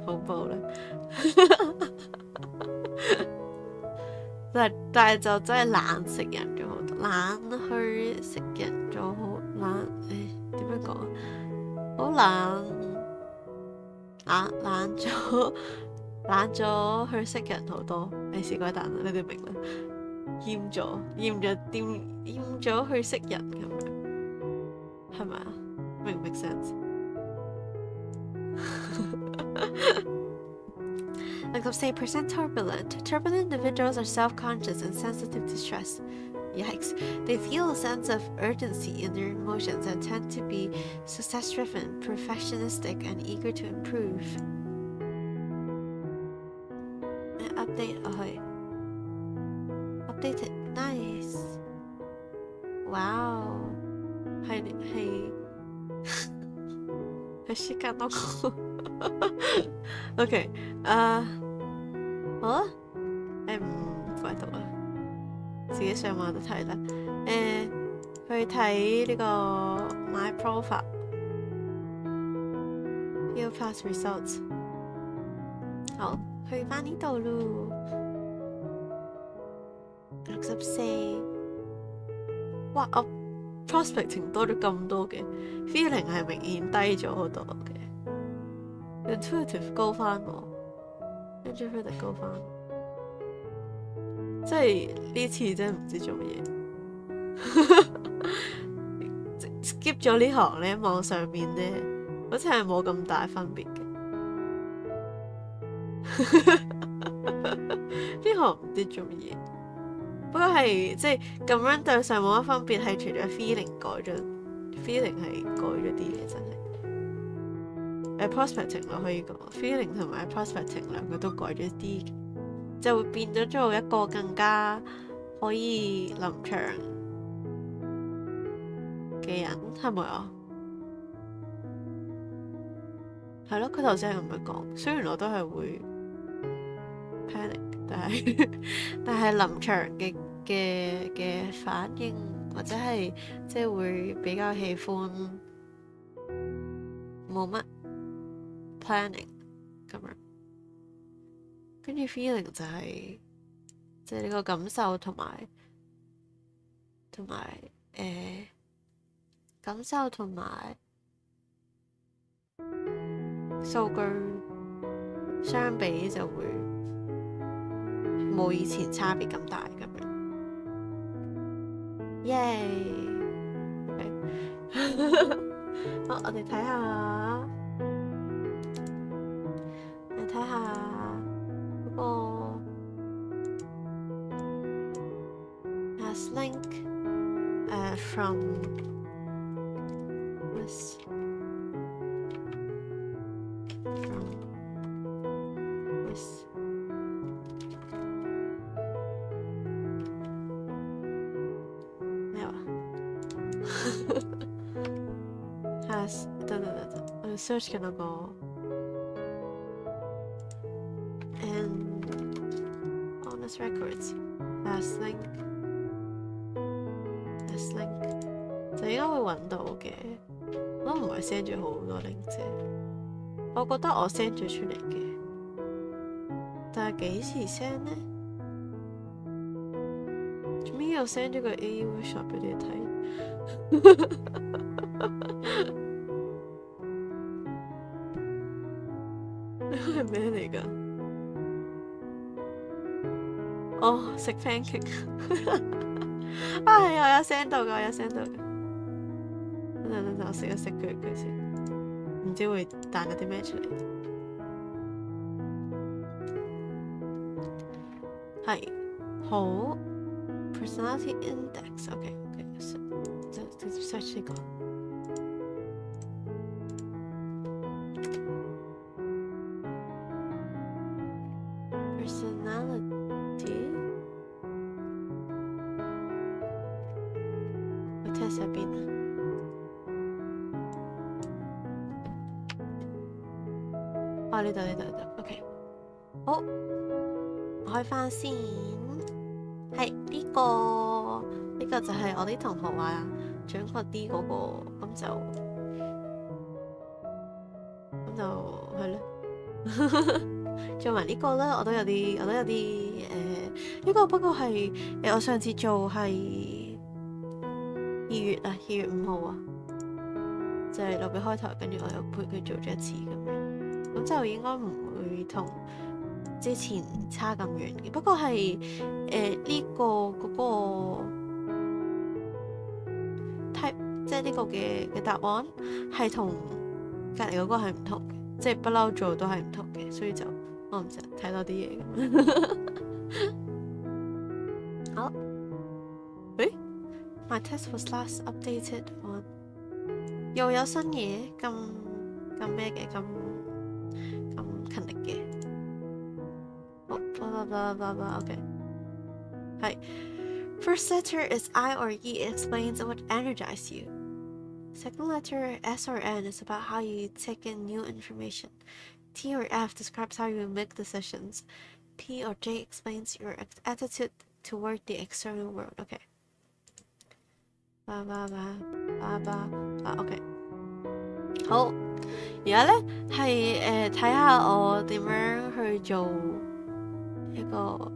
恐怖咧？但係就真係懶識人咗好多，懶去識人咗好懶，點樣講啊？好懶咗去識人好多，是鬼蛋啦，你哋明啦？厭咗去識人咁樣，係咪啊？明唔make sense？ 64% turbulent. Turbulent individuals are self-conscious and sensitive to stress. Yikes. They feel a sense of urgency in their emotions and tend to be success-driven, perfectionistic, and eager to improve. Update. Updated. Nice. Wow. 係時間多過。OK， 好啦，唔怪讀啦，自己上網都睇啦。去睇呢個 My Profile View Past Results。好，去返呢度咯。64，哇！我 prospecting 多咗咁多嘅 ，feeling 係明顯低咗好多嘅。Intuitive 高翻喎，intuitive 高翻，即係呢次真係唔知做乜嘢，skip 咗呢行咧，網上面咧好似係冇咁大分別嘅，呢行唔知做乜嘢，不過係即係咁樣對上冇乜分別，係除咗 feeling 改咗 ，feeling 係改咗啲嘅真係。prospecting 咯可以講 ，feeling 同埋 prospecting 兩個都改咗啲，就會變咗做一個更加可以臨場嘅人，係咪啊？係咯，佢頭先係咁樣講，雖然我都係會 panic，但係臨場嘅反應或者係即係會比較喜歡冇乜planning 咁樣，跟住 feeling 就係即係呢個感受同埋感受同埋數據相比就會冇以前差別咁大咁樣。耶！好，我哋睇下。下嗰個 has link from Wis咩話？has 等，我 search 緊嗰個 and faunus records has link 就應該會揾到嘅。我都唔係 send 咗好多 link 啫，我覺得我 send 咗出嚟嘅，但係幾時 send 呢？做咩又 send 咗個 A workshop 俾你睇？呢個係咩嚟㗎？哦，食 pancake 啊，係我有 send 到㗎，等，我食一食佢先，唔知會彈咗啲咩出嚟。係好 personality index，OK， 就直接 search 呢個。personality 個 test 喺邊啊？哦，呢度 ，OK， 好，開翻先。係呢個就係我啲同學話準確啲嗰個，咁就係咯。做埋呢個啦，我都有啲呢個不過係我上次做係2月5號啊，就係錄嘅開頭，跟住我又陪佢做咗一次咁樣，咁就應該唔會同之前差咁遠嘅。不過係呢個嗰個 type， 即係呢個嘅答案係同隔離嗰個係唔同嘅，即係不嬲做都係唔同嘅，所以就我唔知睇多啲嘢咁。好，My test was last updated on 又有新嘢，咁咩嘅，咁勤力嘅。好 ，OK， 係 First letter is I or E, explains what energizes you. Second letter S or N is about how you take in new information. T or F describes how you make decisions. P or J explains your attitude toward the external world. Okay. OK。好，而家咧係睇下我點樣去做一個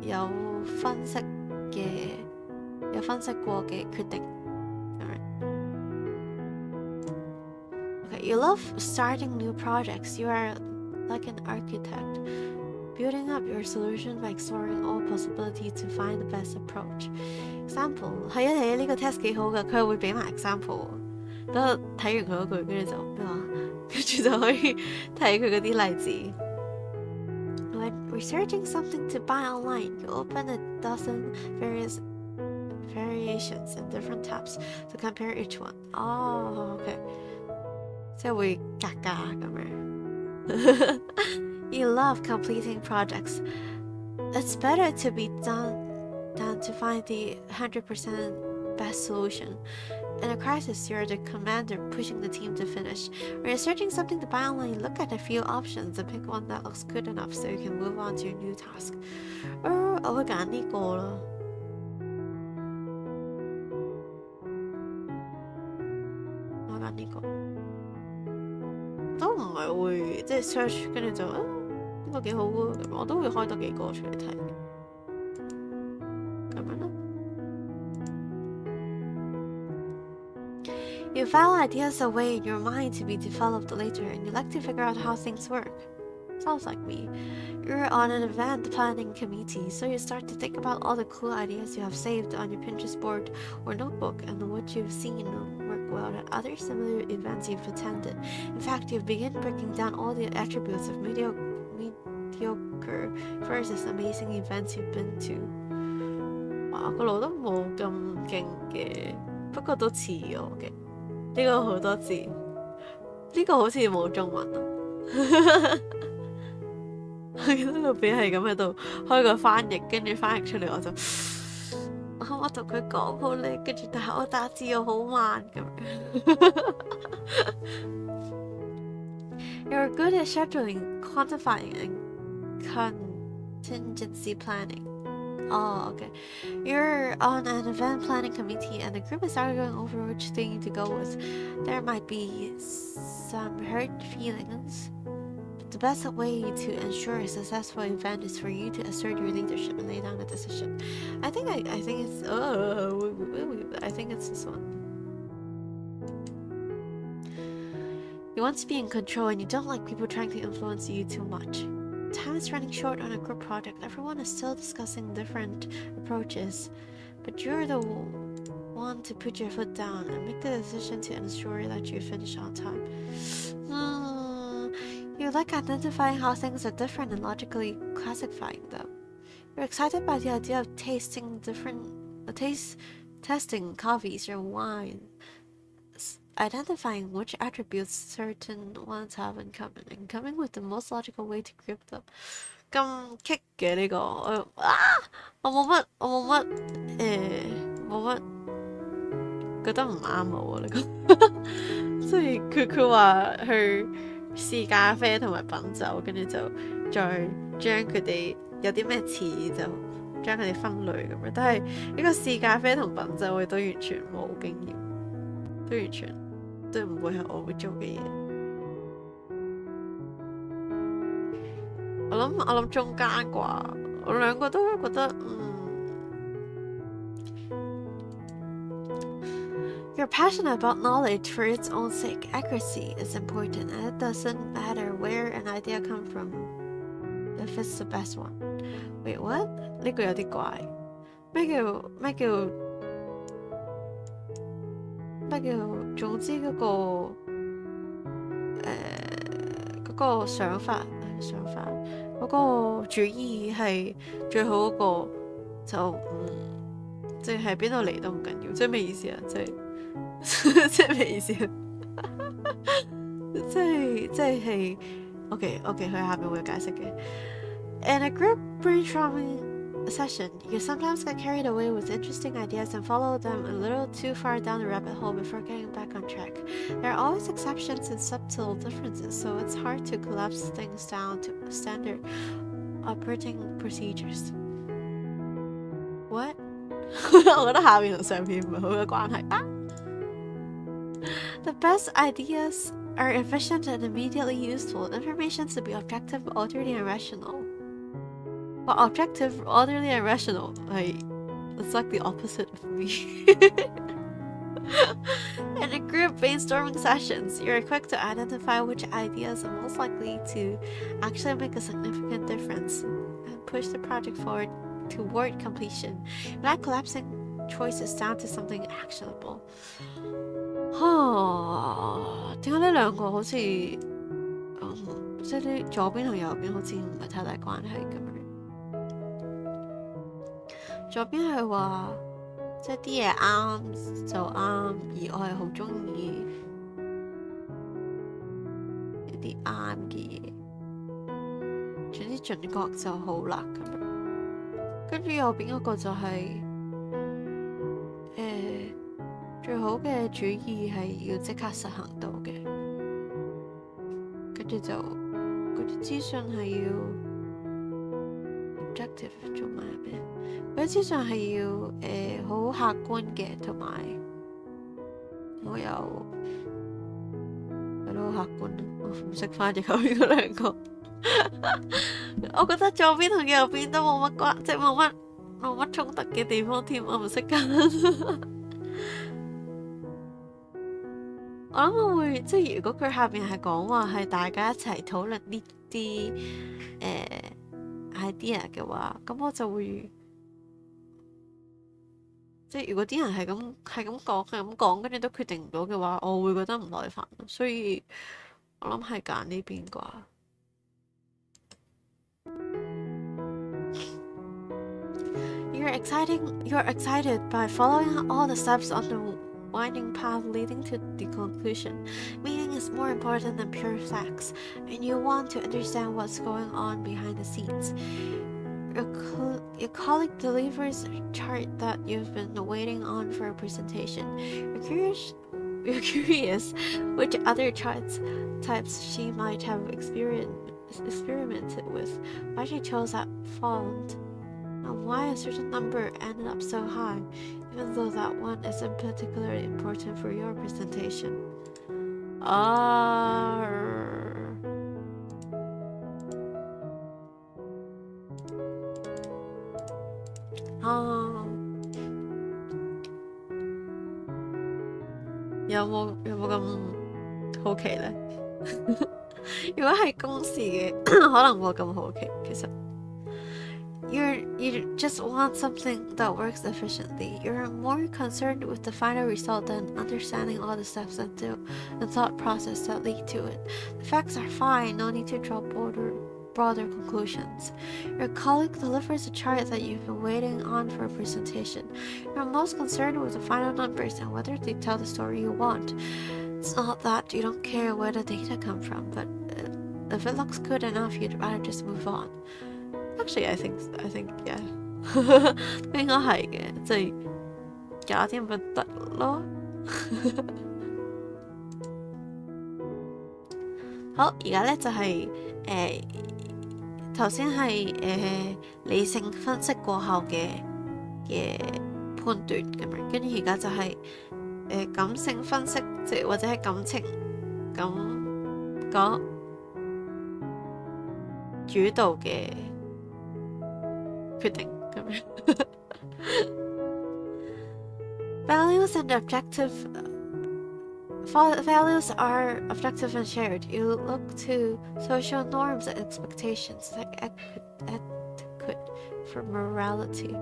有分析過嘅決定。Okay, you love starting new projects. You are like an architect, building up your solution by exploring all possibilities to find the best approach. Example 係啊，呢個 test 幾好㗎，佢會俾埋 example。等我睇完佢嗰句，跟住就咩話，跟住就可以睇佢嗰啲例子。When researching something to buy online, you open a dozen variations and different tabs to compare each one. OK， 即係會格價咁樣。You love completing projects. It's better to be done than to find the 100% best solution. In a crisis, you're the commander pushing the team to finish. When you're searching something to buy online, you look at a few options and pick one that looks good enough so you can move on to your new task. 我會揀呢個咯。我揀呢個。都唔係會即係 search 跟住就呢個幾好喎，咁我都會開多幾個出嚟睇嘅。咁樣啦。You file ideas away in your mind to be developed later, and you like to figure out how things work. Sounds like me. You're on an event planning committee, so you start to think about all the cool ideas you have saved on your Pinterest board or notebook and what you've seen work well at other similar events you've attended. In fact, you begin breaking down all the attributes of mediocre versus amazing events you've been to。哇，個腦都冇咁勁嘅，不過都似我嘅。呢個好多字，呢個好似冇中文啊。我見到個表係咁喺度開個翻譯，跟住翻譯出嚟我就，我同佢講好叻，跟住但係我打字又好慢咁樣。You're good at scheduling, quantifying, and contingency planning. Oh, okay. You're on an event planning committee and the group is arguing over which thing to go with. There might be some hurt feelings. But the best way to ensure a successful event is for you to assert your leadership and lay down a decision. I think it's this one. You want to be in control and you don't like people trying to influence you too much. Time is running short on a group project. Everyone is still discussing different approaches, but you're the one to put your foot down and make the decision to ensure that you finish on time. You like identifying how things are different and logically classifying them. You're excited by the idea of testing coffees or wine, identifying which attributes certain ones have in common, and coming with the most logical way to group them. 咁棘嘅呢個，我冇乜覺得唔啱我呢個，即係佢話去試咖啡同埋品酒，跟住就再將佢哋有啲咩似就將佢哋分類咁樣。但係呢個試咖啡同品酒我都完全冇經驗，都完全都唔會係我會做嘅嘢。我諗中間啩，我兩個都覺得You're passionate about knowledge for its own sake. Accuracy is important, and it doesn't matter where an idea comes from if it's the best one. Wait, what? 呢個有啲怪。咩叫？總之嗰個想法，嗰個主意係最好嗰個就即係邊度嚟都唔緊要，即係咩意思啊？即係咩意思啊？即係 OK， 佢下面會解釋嘅。In a group brainstorming session, you sometimes get carried away with interesting ideas and follow them a little too far down the rabbit hole before getting back on track. There are always exceptions and subtle differences, so it's hard to collapse things down to standard operating procedures. What? 我覺得下面同上面唔係好有關係啊。The best ideas are efficient and immediately useful. Information should be objective, orderly, and rational. Well, objective, orderly, and rational. It's like the opposite of me. In a group brainstorming sessions, you're quick to identify which ideas are most likely to actually make a significant difference and push the project forward toward completion. You like collapsing choices down to something actionable. 點解呢兩個好似即係啲左邊同右邊好似唔係太大關係咁樣？左邊係話即係啲嘢啱就啱，而我係好中意一啲啱嘅嘢，總之準確就好啦咁樣。跟住右邊嗰個就係最好嘅主意係要即刻實行到嘅，跟住就嗰啲資訊係要 objective 做埋咩？嗰啲資訊係要好客觀嘅，同埋我有係咯客觀，我唔識翻譯後面嗰兩個。我覺得左邊同右邊都冇乜關，即係冇乜衝突嘅地方添，我唔識揀。我諗我會即係如果佢下邊係講話係大家一齊討論呢啲idea 嘅話，咁我就會即係如果啲人係咁講，跟住都決定唔到嘅話，我會覺得唔耐煩，所以我諗係揀呢邊啩。You're excited by following all the steps on the winding path leading to the conclusion. Meaning is more important than pure facts, and you want to understand what's going on behind the scenes. Your colleague delivers a chart that you've been waiting on for a presentation. You're curious which other chart types she might have experimented with, why she chose that font, and why a certain number ended up so high, even though that one isn't particularly important for your presentation.有冇咁好奇呢？如果係公事嘅，可能冇咁好奇。其實 you just want something that works efficiently. You're more concerned with the final result than understanding all the steps and the thought process that lead to it. The facts are fine, no need to draw broader conclusions. Your colleague delivers a chart that you've been waiting on for a presentation. You're most concerned with the final numbers and whether they tell the story you want. It's not that you don't care where the data come from, but if it looks good enough, you'd rather just move on. Actually, I think yeah. 應該係嘅，即係有啲咪得咯。好，而家咧就係頭先係理性分析過後嘅判斷咁樣，跟住而家就係感性分析，即係或者係感情咁講主導嘅決定咁樣。Values are objective and shared. You look to social norms and expectations like etiquette for morality.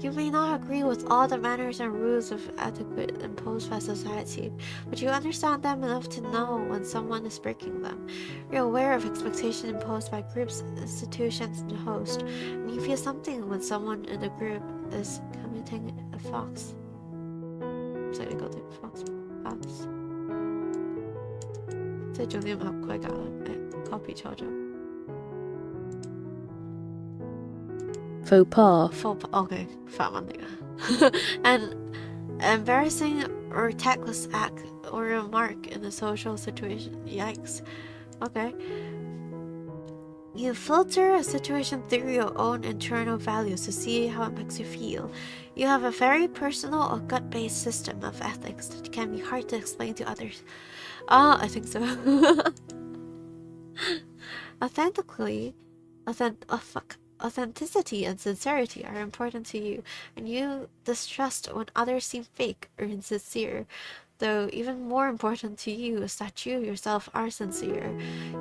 You may not agree with all the manners and rules of etiquette imposed by society, but you understand them enough to know when someone is breaking them. You're aware of expectations imposed by groups, institutions, and the host, and you feel something when someone in the group is committing a fox. Faux pas. Okay, 法文嚟㗎。An embarrassing or tactless act or remark in a social situation. Yikes. Okay. You filter a situation through your own internal values to see how it makes you feel. You have a very personal or gut-based system of ethics that can be hard to explain to others. I think so. Authenticity and sincerity are important to you, and you distrust when others seem fake or insincere. Though even more important to you is that you yourself are sincere.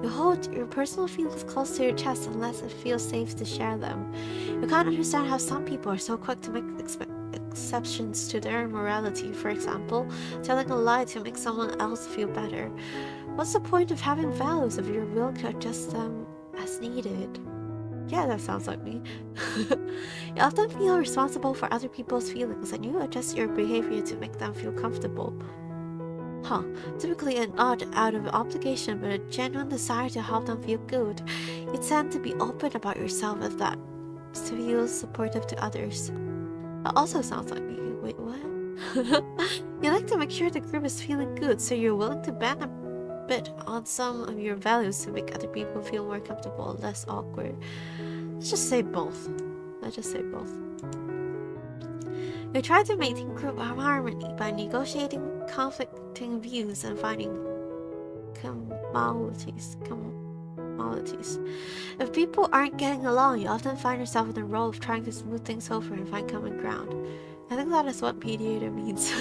You hold your personal feelings close to your chest unless it feels safe to share them. You can't understand how some people are so quick to make exceptions to their morality. For example, telling a lie to make someone else feel better. What's the point of having values if you're willing to adjust them as needed? Yeah, that sounds like me. You often feel responsible for other people's feelings, and you adjust your behavior to make them feel comfortable. Typically not out of obligation, but a genuine desire to help them feel good. You tend to be open about yourself if that feels supportive to others. That also sounds like me. Wait, what? You like to make sure the group is feeling good, so you're willing to bend a bit on some of your values to make other people feel more comfortable and less awkward. Let's just say both. You try to maintain group harmony by negotiating conflicting views and finding commonalities. If people aren't getting along, you often find yourself in the role of trying to smooth things over and find common ground. I think that is what mediator means.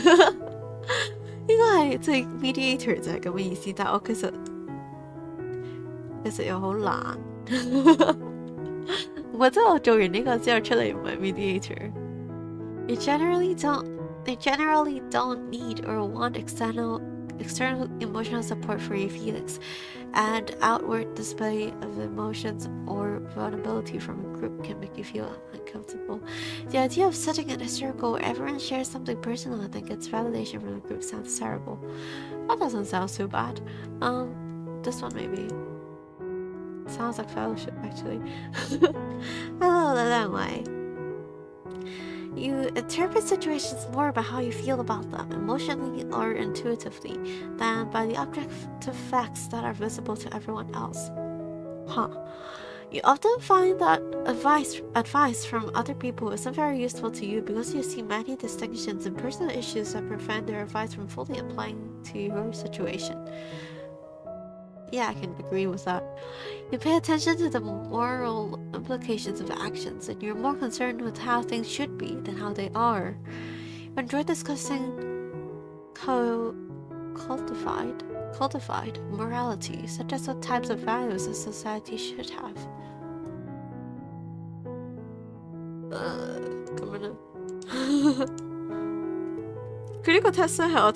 應該係即係 mediator 就係咁嘅意思，但係我其實又好懶，或者我做完呢個之後出嚟唔係 mediator。They generally don't need or want external external emotional support for your feelings, and outward display of emotions or vulnerability from a group can make you feel uncomfortable. The idea of sitting in a circle where everyone shares something personal and then gets validation from the group sounds terrible. That doesn't sound too bad. This one maybe. Sounds like fellowship actually. Hello, 兩位. You interpret situations more about how you feel about them, emotionally or intuitively, than by the objective facts that are visible to everyone else. You often find that advice from other people isn't very useful to you because you see many distinctions in personal issues that prevent their advice from fully applying to your situation. Yeah, I can agree with that. You pay attention to the moral implications of actions, and you're more concerned with how things should be than how they are. You enjoy discussing cultified morality, such as what types of values a society should have.咁樣啦。佢呢個 test 咧係我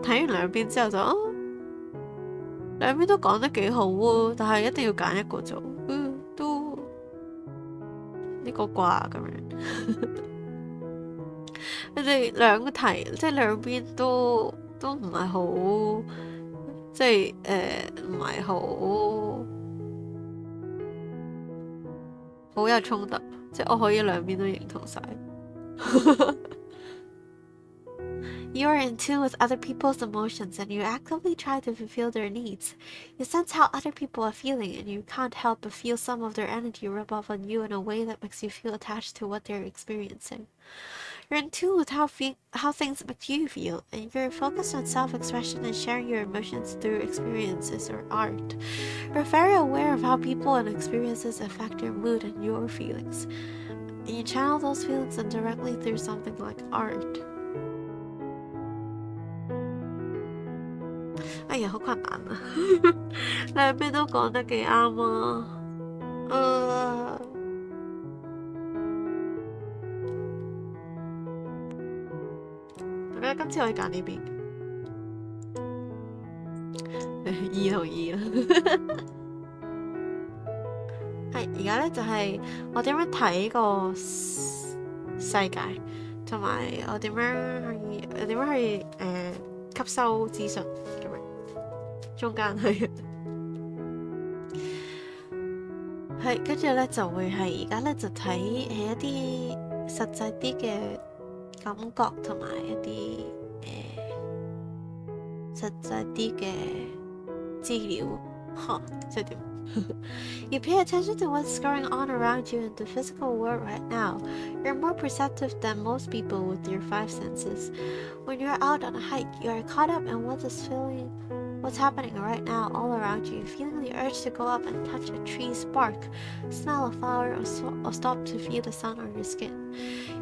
睇完兩邊之後就兩邊都講得幾好喎，但係一定要揀一個做，都呢個啩咁樣。佢哋兩個題即係兩邊都唔係好，即係唔係好有衝突，即係我可以兩邊都認同晒。You are in tune with other people's emotions and you actively try to fulfill their needs. You sense how other people are feeling and you can't help but feel some of their energy rub off on you in a way that makes you feel attached to what they're experiencing. You're in tune with how things make you feel, and you're focused on self-expression and sharing your emotions through experiences or art. You're very aware of how people and experiences affect your mood and your feelings. And you channel those feelings indirectly through something like art. 哎呀，好困難啊！兩邊都講得幾啱啊！我覺得今次可以揀呢邊，2同2啦。係而家咧就係我點樣睇個世界，同埋我點樣去吸收資訊咁樣。中間係跟住咧就會係而家咧就睇一啲實際啲嘅感覺同埋一啲實際啲嘅資料即係點？You pay attention to what's going on around you in the physical world right now. You're more perceptive than most people with your 5 senses. When you're out on a hike, you are caught up in what's happening right now all around you, feeling the urge to go up and touch a tree's bark, smell a flower, or stop to feel the sun on your skin.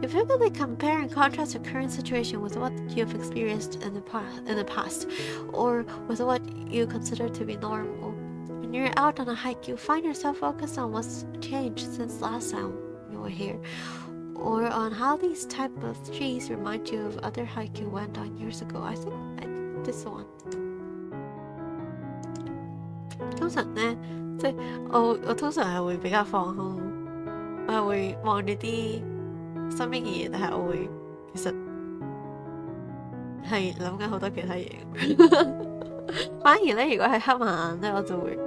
You vividly compare and contrast your current situation with what you have experienced in the past, or with what you consider to be normal. When you're out on a hike, you find yourself focused on what's changed since last time you were here, or on how these type of trees remind you of other hike you went on years ago. I think this one. 通常咧，即係我通常係會比較放空，我係會望住啲身邊嘅嘢，但係我會其實係諗緊好多其他嘢。反而咧，如果係黑埋眼咧，我就會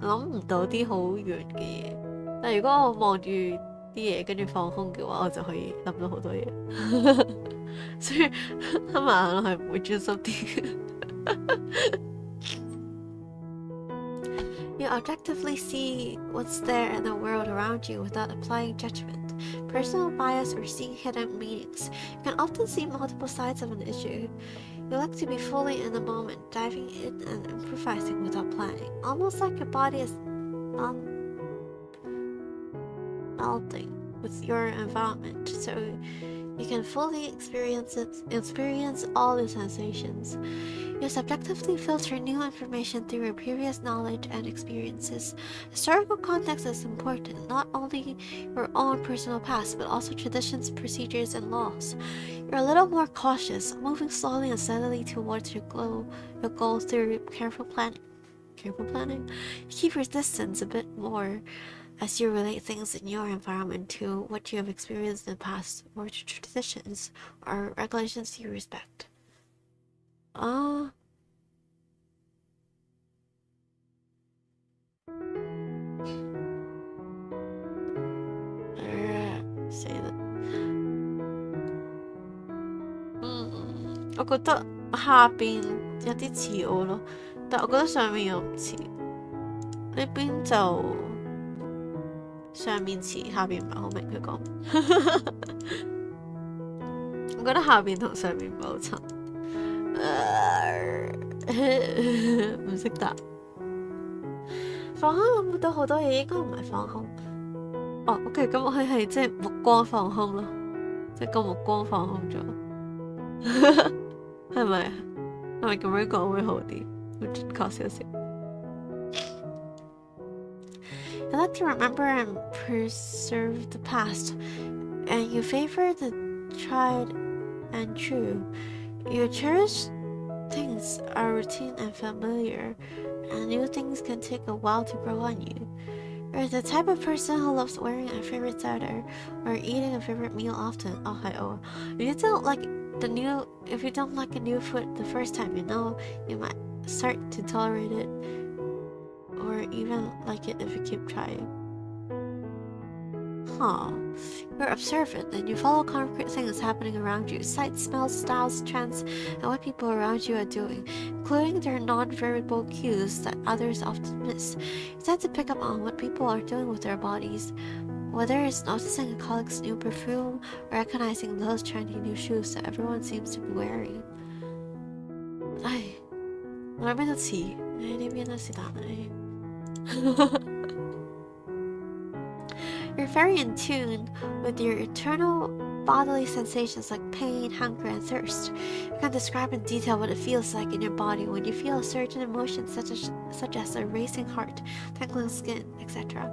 諗唔到啲好遠嘅嘢。但係如果我望住啲嘢跟住放空嘅話，我就可以諗到好多嘢。所以黑埋眼我係唔會專心啲嘅。You objectively see what's there in the world around you without applying judgment, personal bias, or seeing hidden meanings. You can often see multiple sides of an issue. You like to be fully in the moment, diving in and improvising without planning, almost like your body is melding with your environment. So You can fully experience all the sensations. You subjectively filter new information through your previous knowledge and experiences. Historical context is important, not only your own personal past, but also traditions, procedures, and laws. You're a little more cautious, moving slowly and steadily towards your goal through careful planning. You keep your distance a bit more as you relate things in your environment to what you have experienced in the past, or to traditions or regulations you respect. Say that. 我覺得下邊有啲似我咯，但我覺得上面又唔似。呢邊就上面似，下邊唔係好明佢講。我覺得下邊同上面唔係好襯。唔識答。放空諗到好多嘢，應該唔係放空。OK， 咁佢係即係目光放空咯，即係個目光放空咗。係咪啊？係咪咁樣講會好啲？會準確少少。You like to remember and preserve the past, and you favor the tried and true. You cherish things are routine and familiar, and new things can take a while to grow on you. You're the type of person who loves wearing a favorite sweater or eating a favorite meal often. If you don't like a new food the first time, you might start to tolerate it or even like it if you keep trying. You're observant and you follow concrete things happening around you, sights, smells, styles, trends, and what people around you are doing, including their non-verbal cues that others often miss. You tend to pick up on what people are doing with their bodies, whether it's noticing a colleague's new perfume or recognizing those trendy new shoes that everyone seems to be wearing. 我兩邊都似，你呢邊都是但係。You're very in tune with your internal bodily sensations like pain, hunger, and thirst. You can describe in detail what it feels like in your body when you feel a certain emotion such as a racing heart, tingling skin, etc.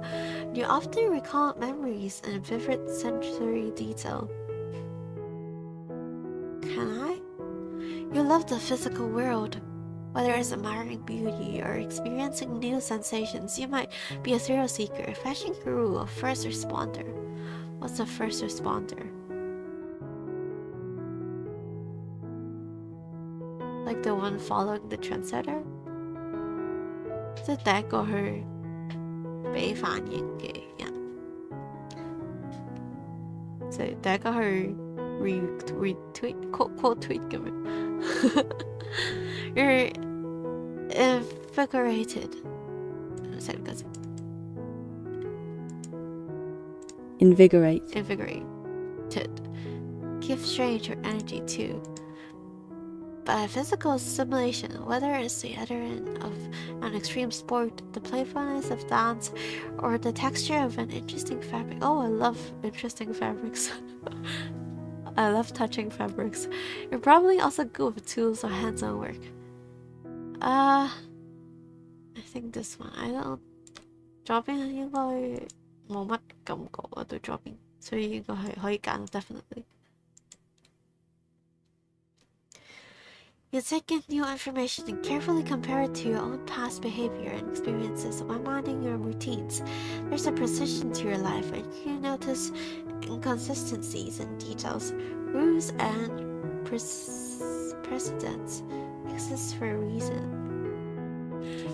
You often recall memories in vivid sensory detail. Can I? You love the physical world. Whether it's admiring beauty or experiencing new sensations, you might be a thrill seeker, a fashion guru, a first responder. What's a first responder? Like the one following the trendsetter? 即係第一個去俾反應嘅人，即係第一個去 retweet quote tweet 咁樣。You're invigorated. Invigorated. Give strange or energy too. By physical stimulation, whether it's the adrenaline of an extreme sport, the playfulness of dance, or the texture of an interesting fabric. I love interesting fabrics. I love touching fabrics. You're probably also good with tools or hands-on work. I think this one. I don't. Dropping 應該冇乜感覺啊，對 dropping， 所以應該係可以揀 definitely。You take in new information and carefully compare it to your own past behavior and experiences while minding your routines. There's a precision to your life, and you notice inconsistencies in details, rules, and precedents exist for a reason.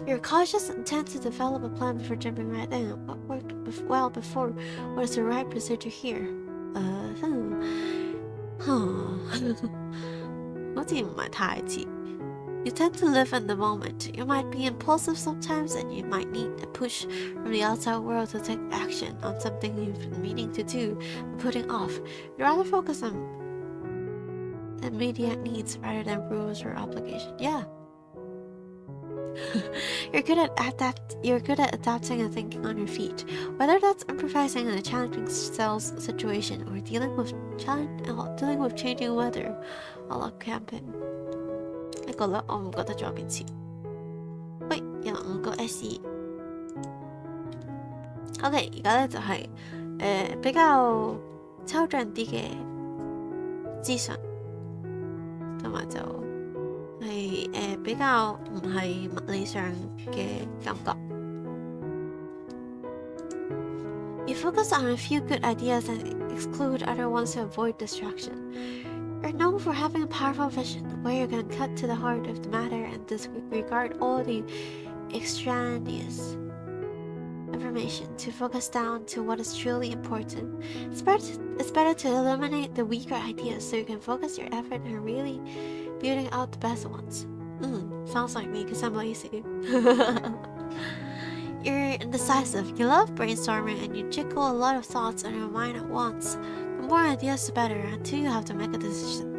You're cautious and tend to develop a plan before jumping right in. What worked well before? What is the right procedure here? 好似唔係太似。You tend to live in the moment. You might be impulsive sometimes, and you might need a push from the outside world to take action on something you've been meaning to do but putting off. You'd rather focus on immediate needs rather than rules or obligation. Yeah. You're good at adapting and thinking on your feet, whether that's improvising in a challenging sales situation or dealing with changing weather while out camping. 呢個咧，我唔覺得仲有邊次。喂，有5個 SE。OK， 而家咧就係比較抽象啲嘅資訊，同埋就係比較唔係物理上嘅感覺。You focus on a few good ideas and exclude other ones to avoid distraction. You're known for having a powerful vision where you can cut to the heart of the matter and disregard all the extraneous information to focus down to what is truly important. It's better to eliminate the weaker ideas so you can focus your effort on really building out the best ones. Sounds like me because I'm lazy. You're indecisive. You love brainstorming and you jiggle a lot of thoughts in your mind at once. The more ideas, the better until you have to make a decision.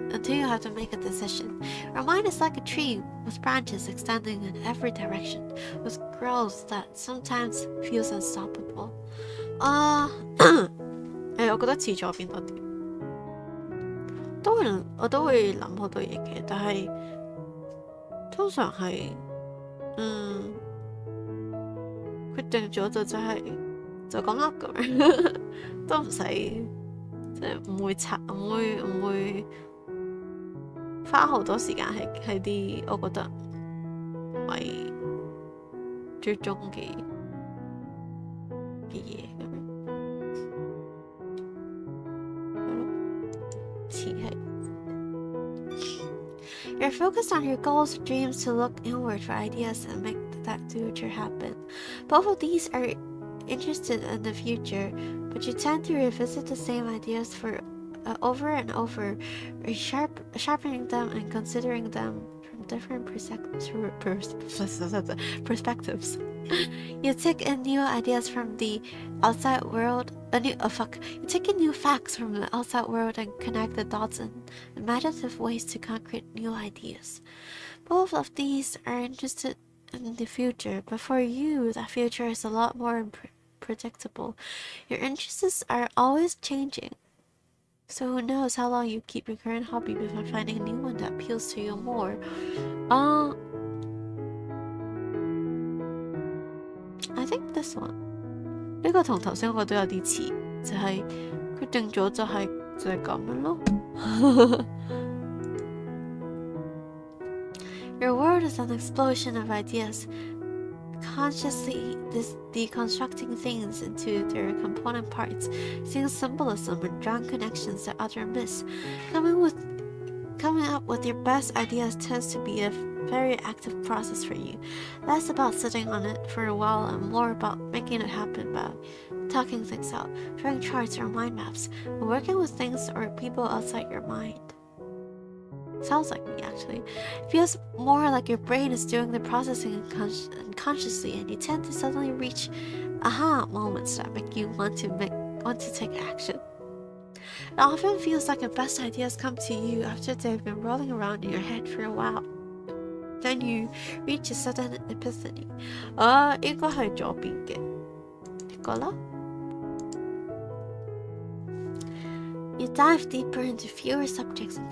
Your mind is like a tree with branches extending in every direction, with growth that sometimes feels unstoppable. 我覺得似左邊多啲，我都會諗好多嘢嘅，但係通常係決定咗就咁啦咁樣，都唔使即係唔會花好多時間喺啲我覺得唔係最終嘅嘢咁樣，係咯，似係。You're focused on your goals and dreams to look inward for ideas and make that future happen. Both of these are interested in the future, but you tend to revisit the same ideas for over and over, sharpening them and considering them from different perspectives. You take in new ideas from the outside world. You take in new facts from the outside world and connect the dots in imaginative ways to concrete new ideas. Both of these are interested in the future, but for you, that future is a lot more predictable. Your interests are always changing. So who knows how long you keep your current hobby before finding a new one that appeals to you more. I think this one. 呢個同頭先嗰個都有啲似，就係決定咗就係咁樣咯。Your world is an explosion of ideas, consciously deconstructing things into their component parts, seeing symbolism and drawing connections that others miss. Coming up with your best ideas tends to be a very active process for you. Less about sitting on it for a while and more about making it happen by talking things out, drawing charts or mind maps, and working with things or people outside your mind. Sounds like me, actually. It feels more like your brain is doing the processing unconsciously, and you tend to suddenly reach aha moments that make you want to take action. It often feels like your best ideas come to you after they've been rolling around in your head for a while. Then you reach a sudden epiphany. 應該係左邊嘅呢個啦。You dive deeper into fewer subjects and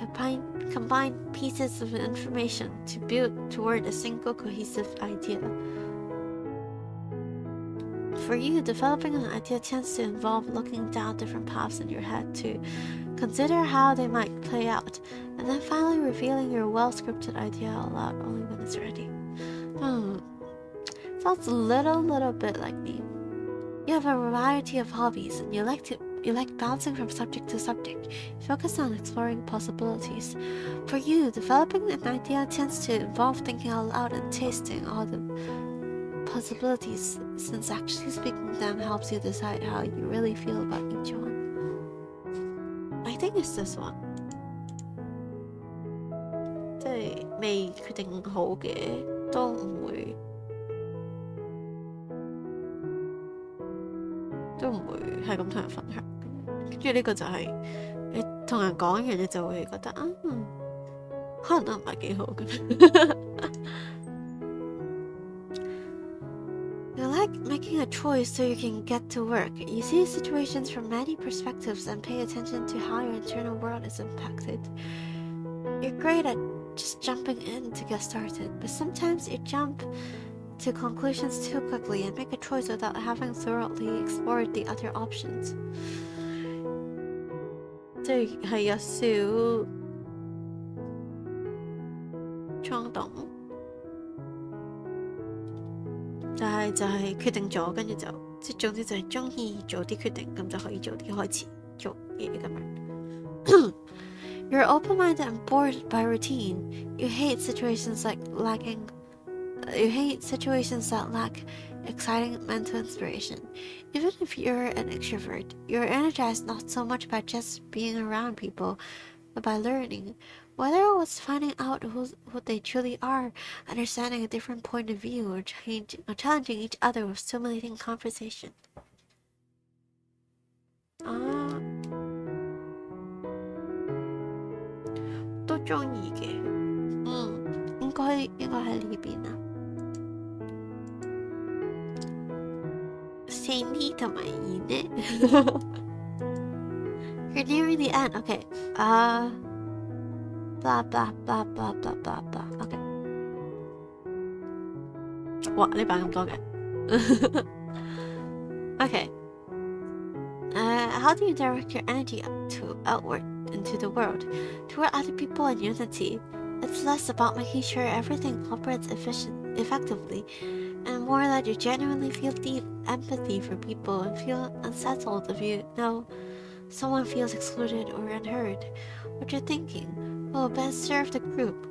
combine pieces of information to build toward a single cohesive idea. For you, developing an idea tends to involve looking down different paths in your head to consider how they might play out, and then finally revealing your well-scripted idea out loud only when it's ready. Sounds a little bit like me. You have a variety of hobbies, and you like bouncing from subject to subject. You focus on exploring possibilities. For you, developing an idea tends to involve thinking out loud and tasting all the possibilities, since actually speaking them helps you decide how you really feel about each one. I think it's this one. 即係未決定好嘅都唔會係咁同人分享。跟住呢個就係你同人講完，你就會覺得可能都唔係幾好嘅。making a choice so you can get to work. You see situations from many perspectives and pay attention to how your internal world is impacted. You're great at just jumping in to get started, but sometimes you jump to conclusions too quickly and make a choice without having thoroughly explored the other options. 即係有少衝動，就係決定咗，跟住就即係總之就係中意做啲決定，咁就可以早啲開始做嘢咁樣。You're open-minded and bored by routine. You hate situations that lack exciting mental inspiration. Even if you're an extrovert, you're energized not so much by just being around people, but by learning. Whether it was finding out who they truly are, understanding a different point of view, or challenging each other with stimulating conversation. 都鍾意嘅，應該喺呢邊啊。四呢同埋二呢？You're nearing the end. Okay. Blah blah blah blah blah blah blah. Okay. 哇！呢版咁多嘅。Okay. How do you direct your energy outward into the world, toward other people and unity? It's less about making sure everything operates effectively, and more that you genuinely feel deep empathy for people and feel unsettled if you know someone feels excluded or unheard. What you're thinking will best serve the group.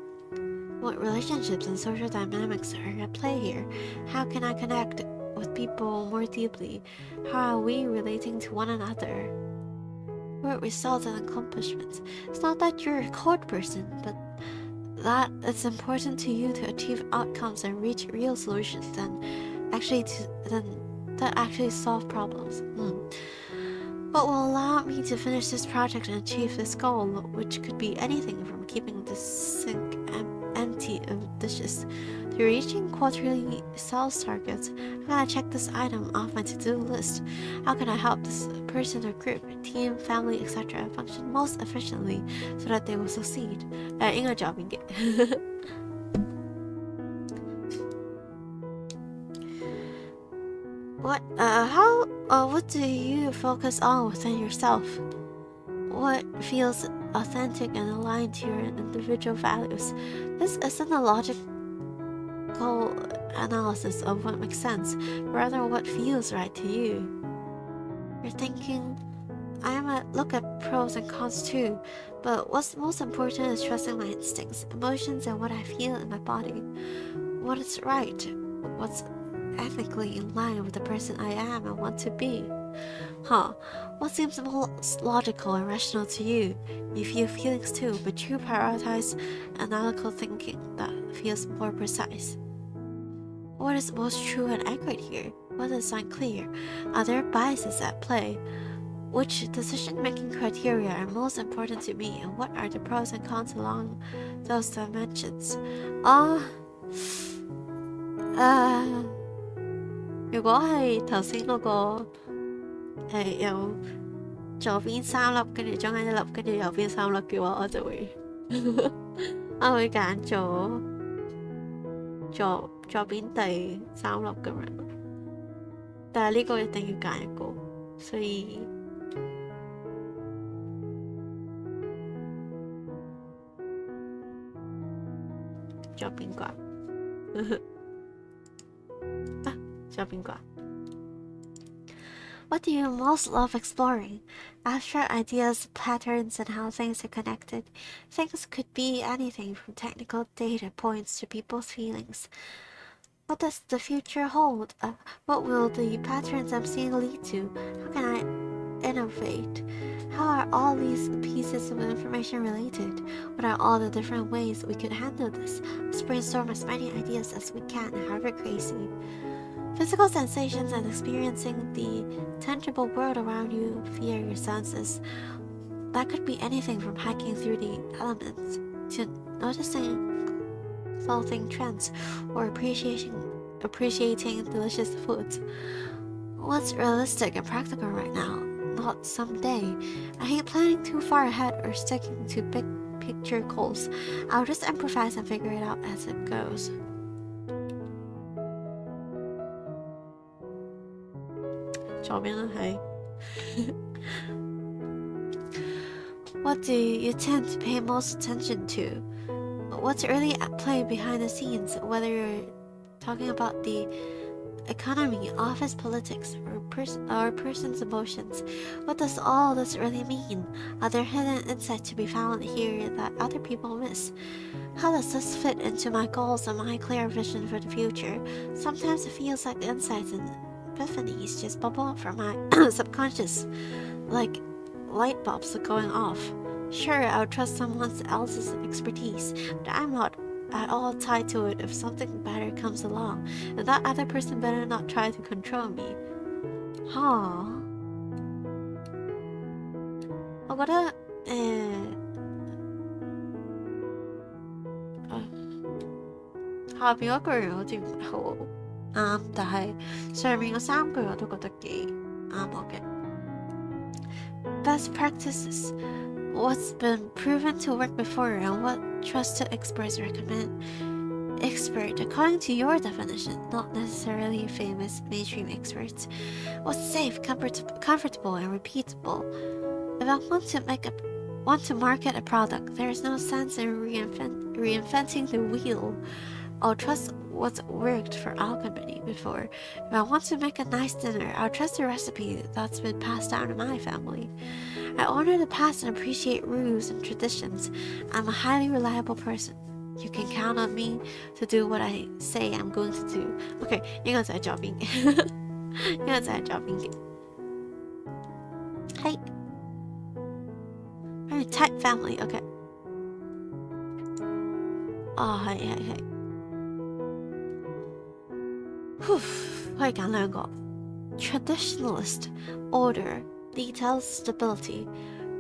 What relationships and social dynamics are at play here? How can I connect with people more deeply? How are we relating to one another? What results and accomplishments? It's not that you're a code person, but that it's important to you to achieve outcomes and reach real solutions that actually solve problems. What will allow me to finish this project and achieve this goal, which could be anything from keeping the sink empty of dishes to reaching quarterly sales targets. How can I check this item off my to-do list? How can I help this person or group, team, family, etc. function most efficiently so that they will succeed? 應該左邊嘅。What do you focus on within yourself? What feels authentic and aligned to your individual values? This isn't a logical analysis of what makes sense, but rather what feels right to you. You're thinking, I might look at pros and cons too, but what's most important is trusting my instincts, emotions, and what I feel in my body. What is right? What's ethically in line with the person I am and want to be? What seems most logical and rational to you? You feel feelings too, but you prioritize analytical thinking that feels more precise. What is most true and accurate here? What is unclear? Are there biases at play? Which decision-making criteria are most important to me, and what are the pros and cons along those dimensions? 如果係頭先嗰個有左邊三粒，跟住中間一粒，跟住右邊三粒嘅話，我就會我會揀左邊第三粒咁樣。但係呢個一定要揀一個，所以左邊啩。左邊啩。What do you most love exploring? Abstract ideas, patterns, and how things are connected. Things could be anything from technical data points to people's feelings. What does the future hold? What will the patterns I'm seeing lead to? How can I innovate? How are all these pieces of information related? What are all the different ways we could handle this? Let's brainstorm as many ideas as we can, however crazy. Physical sensations and experiencing the tangible world around you via your senses. That could be anything from hiking through the elements to noticing clothing trends or appreciating appreciating delicious foods. What's realistic and practical right now? Not someday. I hate planning too far ahead or sticking to big picture goals. I'll just improvise and figure it out as it goes. What do you tend to pay most attention to? What's really at play behind the scenes, whether you're talking about the economy, office politics, or person's emotions? What does all this really mean? Are there hidden insights to be found here that other people miss? How does this fit into my goals and my clear vision for the future? Sometimes it feels like insights and epiphanies just bubble up from my subconscious, like light bulbs are going off. Sure, I'll trust someone else's expertise, but I'm not at all tied to it if something better comes along, and that other person better not try to control me. 我覺得下邊嗰句好似唔係好啱，但係上面嗰3句我都覺得幾啱我嘅。Best practices. What's been proven to work before and what trusted experts recommend? Expert, according to your definition, not necessarily famous mainstream experts. What's safe, comfortable, and repeatable? If I want to market a product, there's no sense in reinventing the wheel. I'll trust what's worked for our company before. If I want to make a nice dinner, I'll trust the recipe that's been passed down in my family. I honor the past and appreciate rules and traditions. I'm a highly reliable person. You can count on me to do what I say I'm going to do. Okay, 應該就係左邊嘅，應該就係左邊嘅。係 very tight family. Okay. 係。可以揀兩個 Traditionalist, order, details, stability.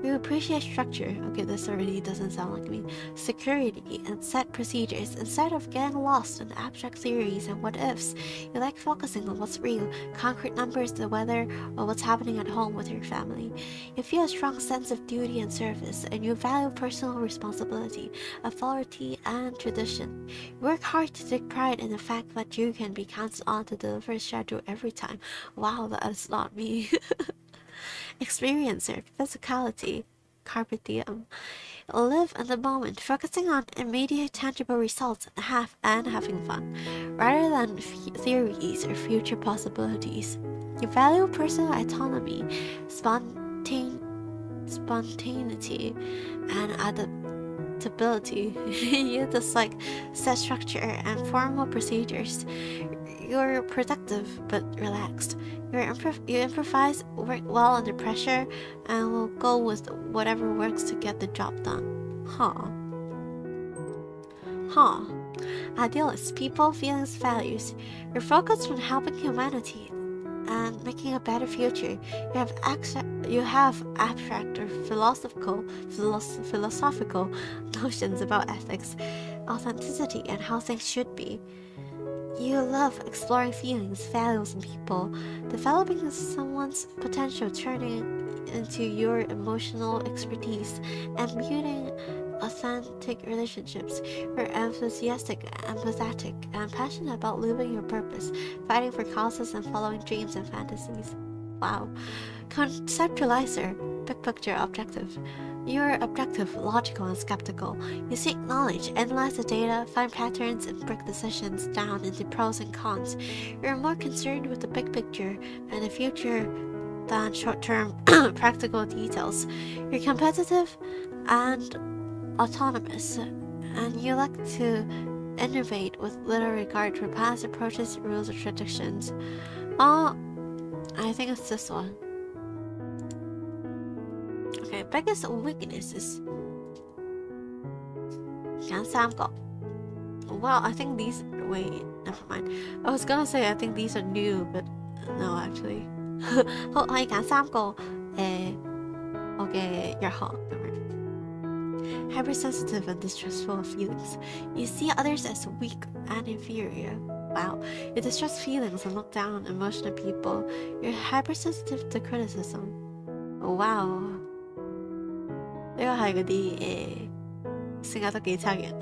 You appreciate structure. Okay, this already doesn't sound like me. Security and set procedures instead of getting lost in abstract theories and what ifs. You like focusing on what's real, concrete numbers, the weather, or what's happening at home with your family. You feel a strong sense of duty and service, and you value personal responsibility, authority, and tradition. You work hard to take pride in the fact that you can be counted on to deliver a schedule every time. Wow, that is not me. Experiencer, physicality, carpe diem. Live in the moment, focusing on immediate tangible results and having fun, rather than theories or future possibilities. You value personal autonomy, spontaneity, and adaptability. You dislike set structure and formal procedures. You're productive but relaxed. You improvise, work well under pressure, and will go with whatever works to get the job done. Idealists, people, feelings, values. You're focused on helping humanity and making a better future. You have abstract or philosophical notions about ethics, authenticity, and how things should be. You love exploring feelings, values, and people, developing someone's potential, turning into your emotional expertise, and building authentic relationships. You're enthusiastic, empathetic, and passionate about living your purpose, fighting for causes and following dreams and fantasies. Wow. Conceptualizer, big picture objective. You're objective, logical, and skeptical. You seek knowledge, analyze the data, find patterns, and break decisions down into pros and cons. You're more concerned with the big picture and the future than short-term practical details. You're competitive and autonomous, and you like to innovate with little regard for past approaches, rules, or traditions. I think it's this one. Okay, biggest weaknesses. 揀3個. Well, I think these. Wait, never mind. I was gonna say I think these are new, but no, actually. 好，可以揀3個我嘅弱項咁樣。Hypersensitive and distrustful of feelings. You see others as weak and inferior. Wow. You distrust feelings and look down on emotional people. You're hypersensitive to criticism. Wow. 呢個係嗰啲性格都幾差嘅人。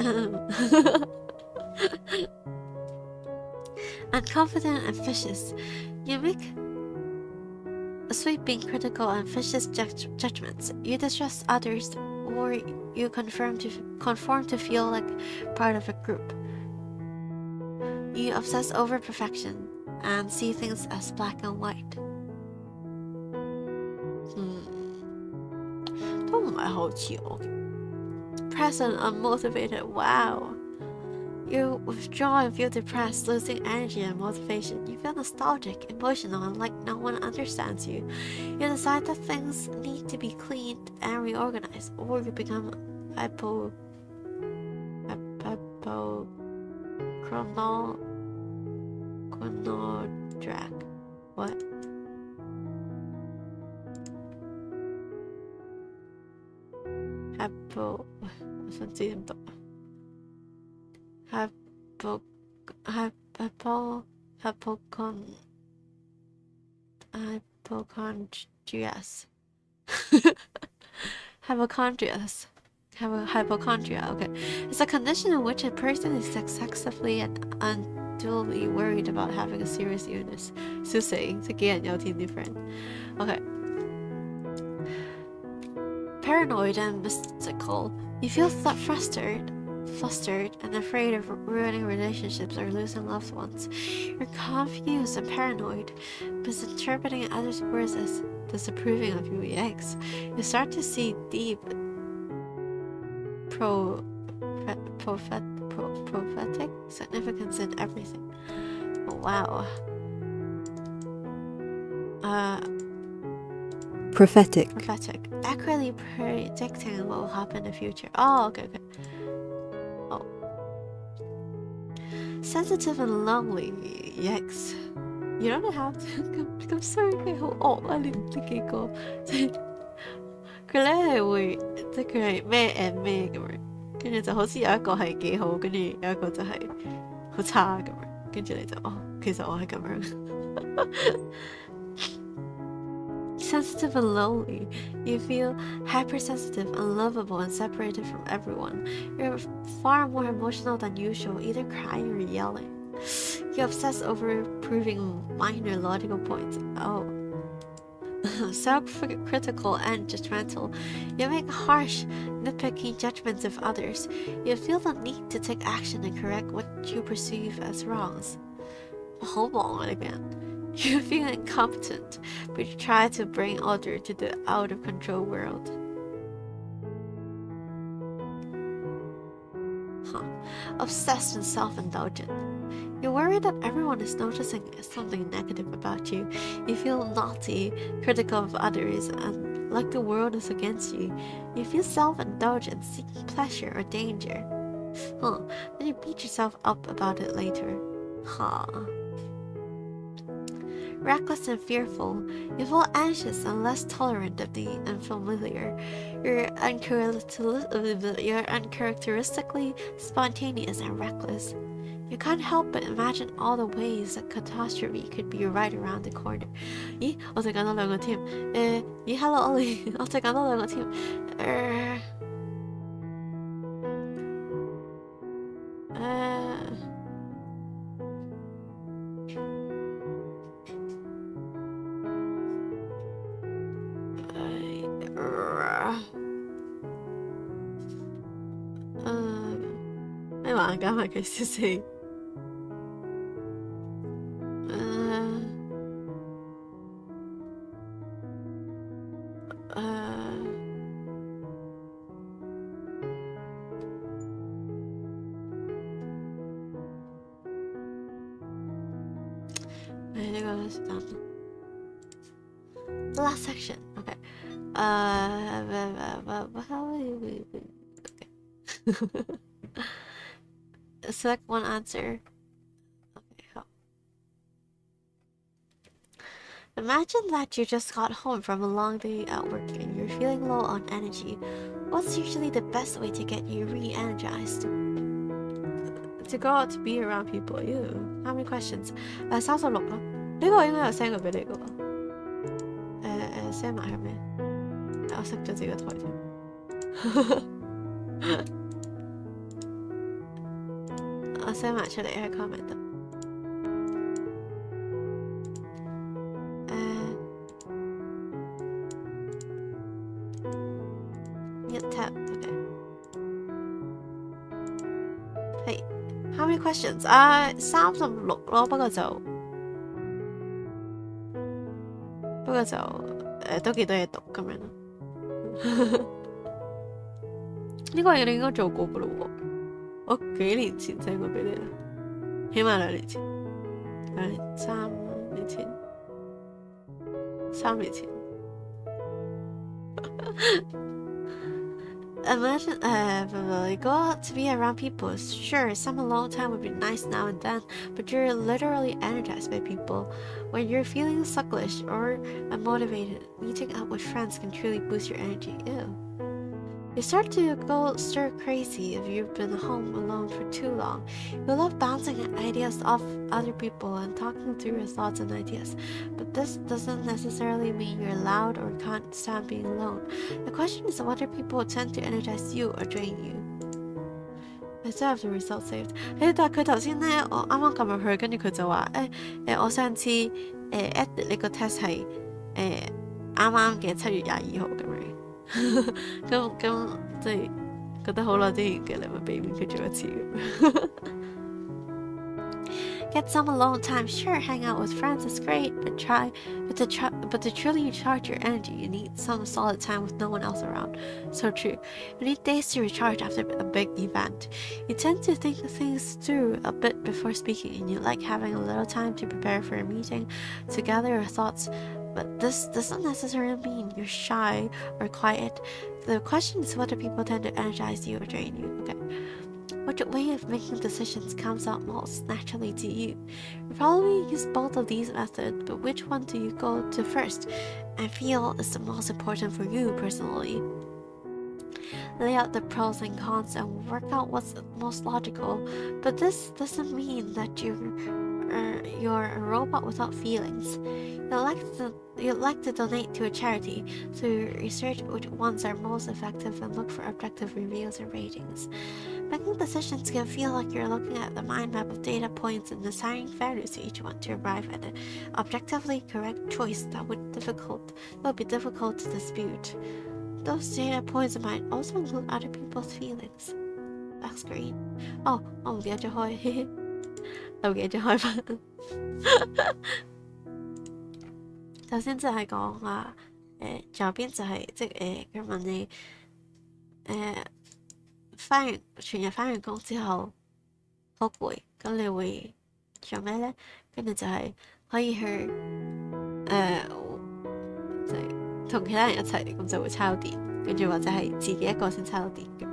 Unconfident and vicious. You make sweeping, critical, and vicious judgments. You distrust others, or you conform to feel like part of a group. You obsess over perfection and see things as black and white. 都唔係好似我嘅。Present, unmotivated. Wow. You withdraw and feel depressed, losing energy and motivation. You feel nostalgic, emotional, and like no one understands you. You decide that things need to be cleaned and reorganized, or you become chronodrag. What? Hypochondrias. Hypochondria, okay. It's a condition in which a person is excessively and unduly worried about having a serious illness. 笑死，即幾人有天啲friend。Okay. Paranoid and mystical. You feel flustered and afraid of ruining relationships or losing loved ones. You're confused and paranoid, misinterpreting others' words as disapproving of you. Yikes. You start to see deep prophetic significance in everything. Oh, wow. Prophetic. Accurately predicting what will happen in the future. Oh, okay. Oh. Sensitive and lonely. Yikes. You don't have to. I'm sorry, 佢好惡啊！你唔知幾個，即係佢咧係會，即係佢係咩 and 咩咁樣，跟住就好似有一個係幾好，跟住有一個就係好差咁樣，跟住你就其實我係咁樣。Sensitive and lonely. You feel hypersensitive, unlovable, and separated from everyone. You're far more emotional than usual, either crying or yelling. You obsess over proving minor logical points. Oh. Self-critical and judgmental. You make harsh, nitpicky judgments of others. You feel the need to take action and correct what you perceive as wrongs. 好忙啊呢個人。You feel incompetent, but you try to bring order to the out-of-control world. Obsessed and self-indulgent. You worry that everyone is noticing something negative about you. You feel naughty, critical of others, and like the world is against you. You feel self-indulgent, seeking pleasure or danger. Then you beat yourself up about it later. Reckless and fearful. You feel anxious and less tolerant of the unfamiliar. You're uncharacteristically spontaneous and reckless. You can't help but imagine all the ways that catastrophe could be right around the corner. 咦，我再揀多兩個添。Hello Ollie，我再揀多兩個添。咩話？加埋佢笑死。呢個是答案。The last section, okay. Select one answer. Okay, imagine that you just got home from a long day at work and you're feeling low on energy. What's usually the best way to get you re-energized? to go out to be around people. Ew. How many questions? 36咯，呢個應該有 send 過俾你嘅喎。send 埋係咩？我熄咗自己個台添。我 send 埋出嚟喺 comment 度。一 tab OK。係 How many questions？ 36咯，不過就都幾多嘢讀咁樣咯。呢個嘢你應該做過噶咯喎，我幾年前 send 過俾你啦，起碼2年前，3年前，3年前。Imagine, go out to be around people. Sure, some alone time would be nice now and then, but you're literally energized by people. When you're feeling sluggish or unmotivated, meeting up with friends can truly boost your energy. Ew. You start to go stir crazy if you've been home alone for too long. You love bouncing ideas off other people and talking through your thoughts and ideas, but this doesn't necessarily mean you're loud or can't stand being alone. The question is whether people tend to energize you or drain you. I still have the result saved. 但係佢頭先咧，我啱啱撳入去，跟住佢就話我上次edit 呢個 test 係啱啱嘅7月22號咁樣。咁即係覺得好耐之前嘅，你咪避免佢做一次咁。Get some alone time. Sure, hang out with friends is great, but to truly recharge your energy, you need some solid time with no one else around. So true. You need days to recharge after a big event. You tend to think things through a bit before speaking, and you like having a little time to prepare for a meeting, to gather your thoughts. But this doesn't necessarily mean you're shy or quiet. The question is whether people tend to energize you or drain you. Okay. Which way of making decisions comes out most naturally to you? You probably use both of these methods, but which one do you go to first and feel is the most important for you personally? Lay out the pros and cons and work out what's most logical, but this doesn't mean that you're a robot without feelings. You like to donate to a charity, so you research which ones are most effective and look for objective reviews and ratings. Making decisions can feel like you're looking at the mind map of data points and assigning values to each one to arrive at an objectively correct choice that would be difficult to dispute. Those data points might also include other people's feelings. That's great. Oh, 我唔記得咗開，我唔記得咗開返。首先就係講話左邊就係即係佢問你全日返完工之後好攰，咁你會做咩咧？跟住就係可以去就係同其他人一齊，咁就會叉到電，跟住或者係自己一個先叉到電咁。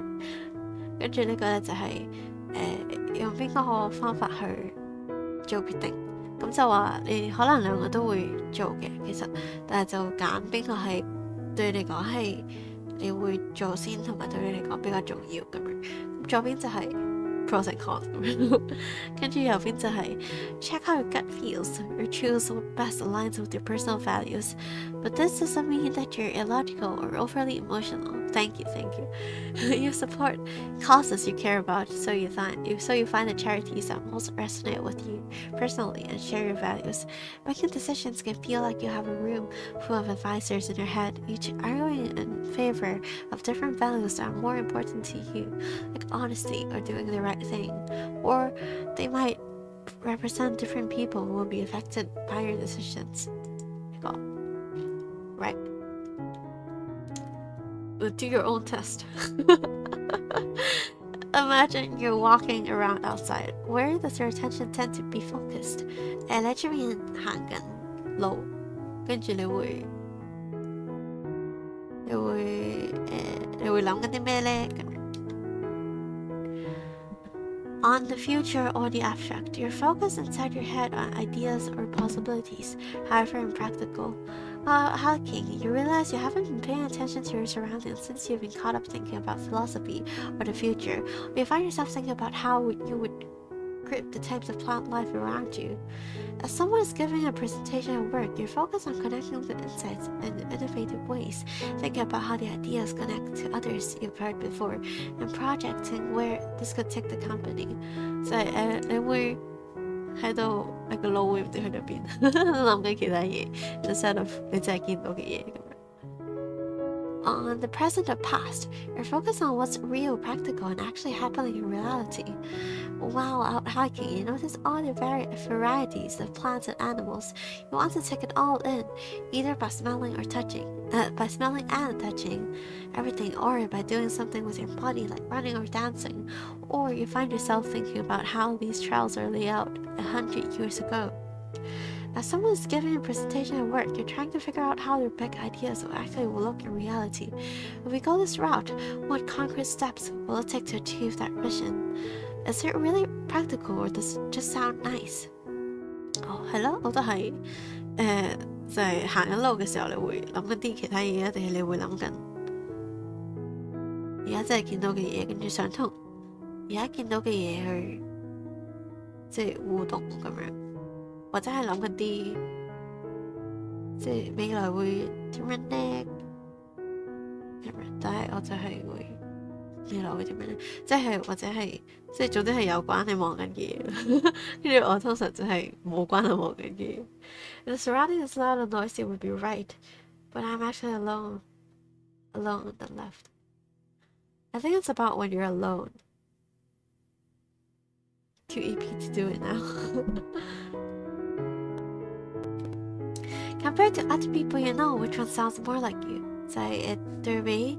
跟住呢個咧就係用邊個方法去做決定。咁就話你可能兩個都會做嘅，其實，但係就揀邊個係對你嚟講係你會做先，同埋對你嚟講比較重要咁樣。咁左邊就係 pros and cons 咁樣，跟住右邊就係 check how your gut feels or choose what best aligns with your personal values. But this doesn't mean that you're illogical or overly emotional. Thank you. You support causes you care about, so you find the charities that most resonate with you personally and share your values. Making decisions can feel like you have a room full of advisors in your head, each arguing in favor of different values that are more important to you, like honesty or doing the right thing. Or they might represent different people who will be affected by your decisions. Right. Do your own test. Imagine you're walking around outside. Where does your attention tend to be focused? 你出面行緊路，跟住你會諗緊啲咩咧？咁樣。On the future or the abstract, you're focused inside your head on ideas or possibilities, however impractical. Hiking, you realize you haven't been paying attention to your surroundings since you've been caught up thinking about philosophy or the future. You find yourself thinking about how you would grip the types of plant life around you. As someone is giving a presentation at work, you're focused on connecting the insights in innovative ways, thinking about how the ideas connect to others you've heard before, and projecting where this could take the company. 就係你會喺度你個腦會唔知去咗邊，諗緊其他嘢 instead of 你真係見到嘅嘢咁樣。On the present or past, you're focused on what's real, practical, and actually happening in reality. While out hiking, you notice all the varieties of plants and animals. You want to take it all in, either by smelling and touching everything, or by doing something with your body like running or dancing, or you find yourself thinking about how these trails are laid out 100 years ago. As someone is giving a presentation at work, you're trying to figure out how their big ideas will actually look in reality. If we go this route, what concrete steps will it take to achieve that vision? Is it really practical or does it just sound nice? 係咯，我都係就係行緊路嘅時候，你會諗緊啲其他嘢啊，定係你會諗緊而家真係見到嘅嘢，跟住想同而家見到嘅嘢去即係互動咁樣。或者係諗緊啲即係未來會點樣呢？咁樣，但係我就係會未來會點樣呢？即係或者係即係總之係有關你望緊嘅嘢，跟住我通常就係冇關我望緊嘅嘢。The surrounding is loud and noisy would be right, but I'm actually alone on the left. I think it's about when you're alone. Too EP to do it now. Compared to other people you know, which one sounds more like you? 就係對比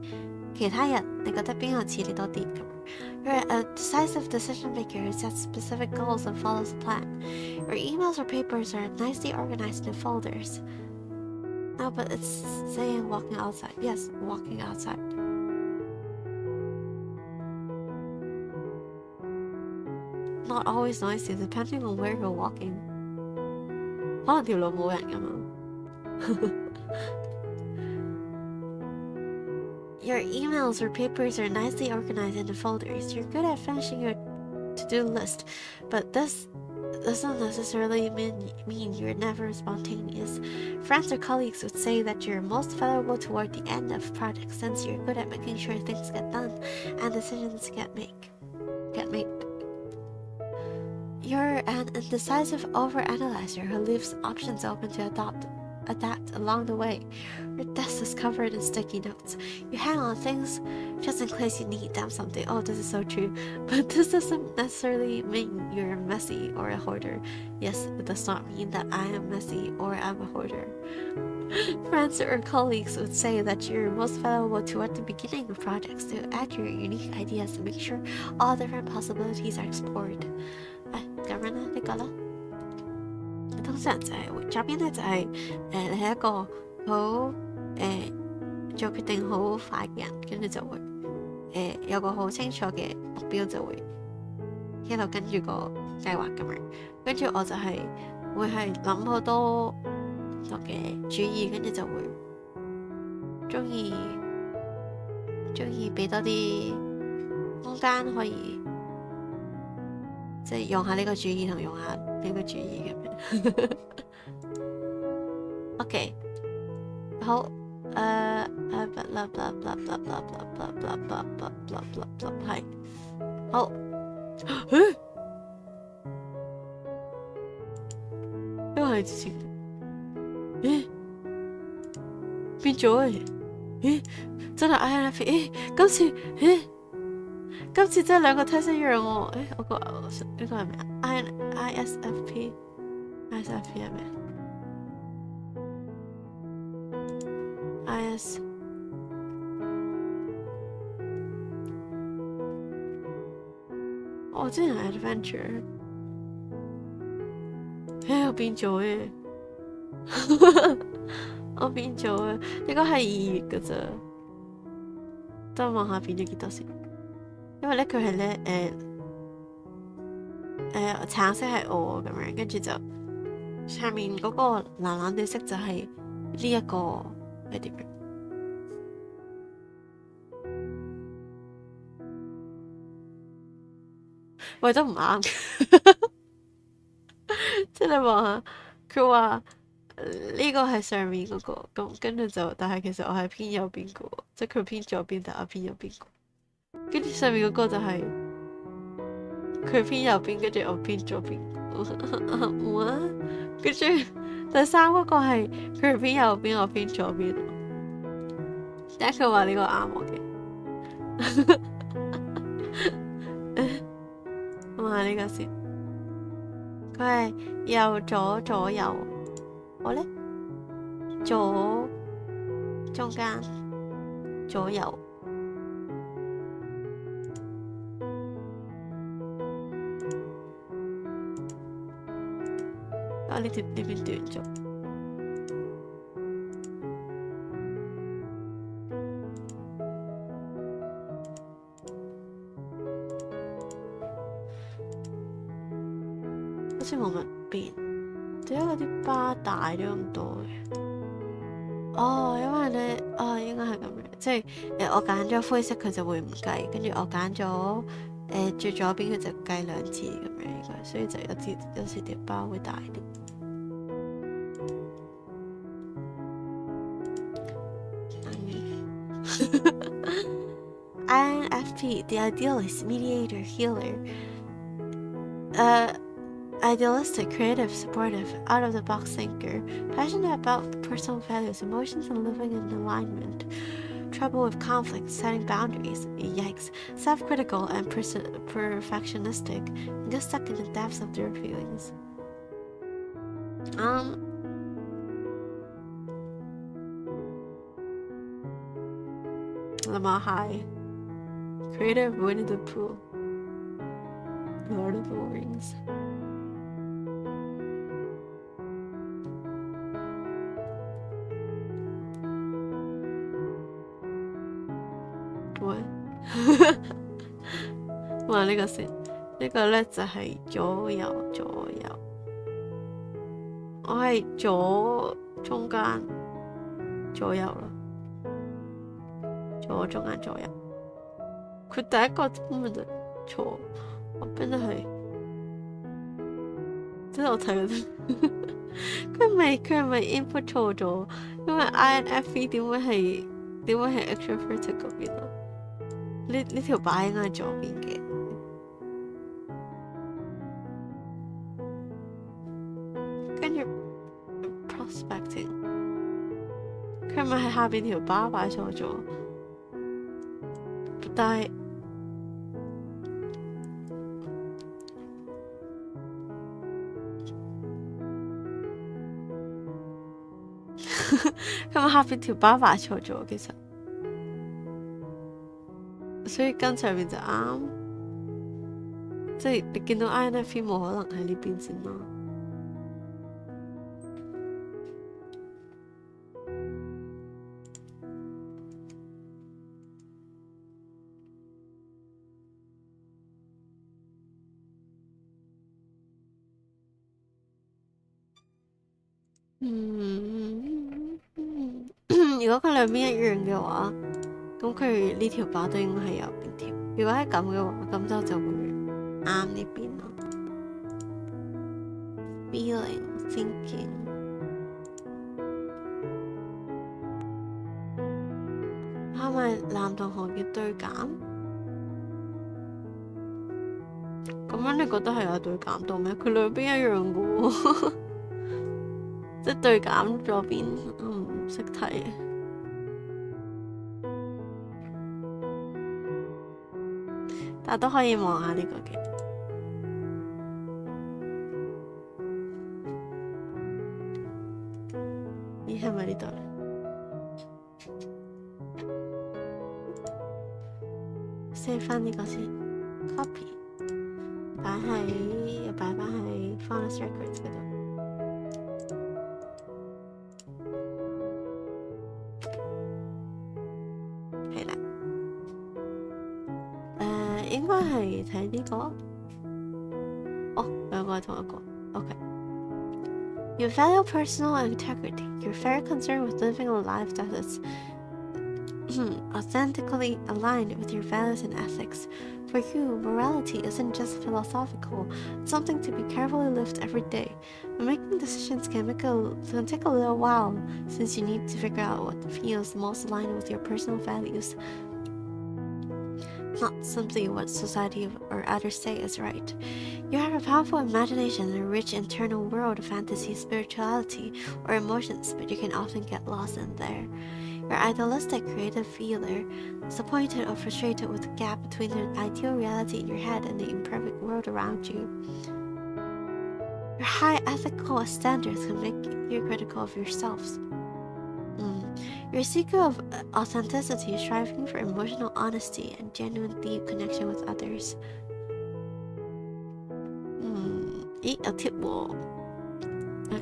其他人，你覺得邊個似你多啲咁？You're a decisive decision maker who sets specific goals and follows a plan. Your emails or papers are nicely organized in folders. No, but it's saying walking outside. Yes, walking outside. Not always noisy, depending on where you're walking. 可能條路冇人㗎嘛。Your emails or papers are nicely organized into folders. You're good at finishing your to-do list, but this doesn't necessarily mean you're never spontaneous. Friends or colleagues would say that you're most valuable toward the end of projects since you're good at making sure things get done and decisions get made. You're an indecisive overanalyzer who leaves options open to adapt along the way. Your desk is covered in sticky notes. You hang on things just in case you need them someday. Oh, this is so true. But this doesn't necessarily mean you're messy or a hoarder. Yes, it does not mean that I am messy or I'm a hoarder. Friends or colleagues would say that you're most valuable toward the beginning of projects to add your unique ideas and make sure all different possibilities are explored. 咁樣啦，呢個啦。通常就係左邊咧就係你係一個好做決定好快嘅人，跟住就會有個好清楚嘅目標，就會一路跟住個計劃咁樣。跟住我就係會係諗好多唔同嘅主意，跟住就會鍾意俾多啲空間可以。即係用下呢個主意同用下呢個主意咁樣。OK， 好係好。呢個係之前變咗真係 INFP 今次真係兩個 test 一樣喎，我個呢個係咩啊 ？ISFP 係咩？IS 我之前係 adventure， 我變咗嘅，我變咗嘅，應該係2月㗎咋，等我望下變咗幾多先。因為咧佢係咧橙色係我咁樣，跟住就上面嗰個藍藍地色就係呢一個係點樣？喂都唔啱。即係你望下，佢話呢個係上面嗰個，咁跟住就，但係其實我係偏右邊個，即係佢偏左邊，但係我偏右邊個。跟住上面嗰個就係佢偏右邊，跟住我偏左邊。跟住第三嗰個係佢偏右邊，我偏左邊。但係佢話呢個啱我嘅。我問下呢個先，佢係右左左右，我呢左中間左右。啊！呢邊斷咗。好似冇乜變，點解嗰啲巴大咗咁多嘅？哦，因為咧，應該係咁樣，即係我揀咗灰色佢就會唔計，跟住我揀咗最左邊佢就計2次咁樣應該，所以就有時條巴會大啲。INFP, the idealist, mediator, healer. Idealistic, creative, supportive, out-of-the-box thinker, passionate about personal values, emotions, and living in alignment. Trouble with conflict, setting boundaries, yikes, self-critical and perfectionistic, and get stuck in the depths of their feelings. Lamar High, creative, Winnie the Pooh, Lord of the Rings. What? 話呢個先，呢個咧就係左右左右。我係左中間左右啦。左中間左右，佢第一個根本就錯，我邊度係，即係我睇嗰啲，佢係咪 input 錯咗？因為 INFP 點會係 extroverted 嗰邊啊？呢條把應該係左邊嘅，跟住 prospecting， 佢係咪係下邊條把擺錯咗？但係佢咪下邊條巴擺錯咗，其實，所以跟上面就啱。即係你見到 INFP 冇可能喺呢邊先啦。如果佢兩邊一樣嘅話，咁佢呢條把都應該係右邊條。如果係咁嘅話，咁就會啱呢邊咯。Feeling, thinking， 係咪男同學嘅對減？咁樣你覺得係有對減到咩？佢兩邊一樣嘅喎。即係對減左邊，我唔識睇。但都可以望下呢個嘅。咦，係咪呢度咧 ？save 翻呢個先 ，copy， 擺翻喺 faunus records 嗰度。應該係睇呢個，兩個係同一個。OK。You value personal integrity. You're very concerned with living a life that is authentically aligned with your values and ethics. For you, morality isn't just philosophical, it's something to be carefully lived every day. But making decisions can take a little while, since you need to figure out what feels most aligned with your personal values, not simply what society or others say is right. You have a powerful imagination and a rich internal world of fantasy, spirituality, or emotions, but you can often get lost in there. You're idealistic, creative feeler, disappointed or frustrated with the gap between the ideal reality in your head and the imperfect world around you. Your high ethical standards can make you critical of yourselves. You're a seeker of authenticity, striving for emotional honesty and genuine deep connection with others. 有 tip 喎，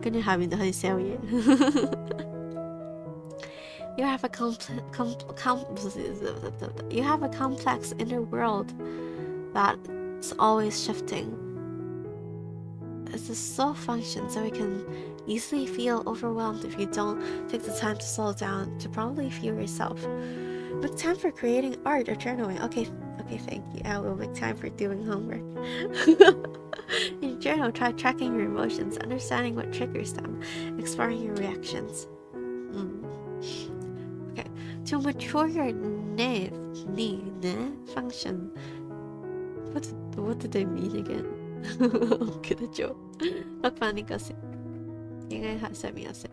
跟住下面就可以 sell 嘢。You have a complex inner world that's always shifting. It's a slow function, so it can easily feel overwhelmed if you don't take the time to slow down to probably feel yourself. Make time for creating art or journaling. Okay, thank you. I will make time for doing homework. In journal, try tracking your emotions, understanding what triggers them, exploring your reactions. Okay, to mature your ne function. What did they mean again? 唔記得咗。碌返呢個先，應該係上面有寫。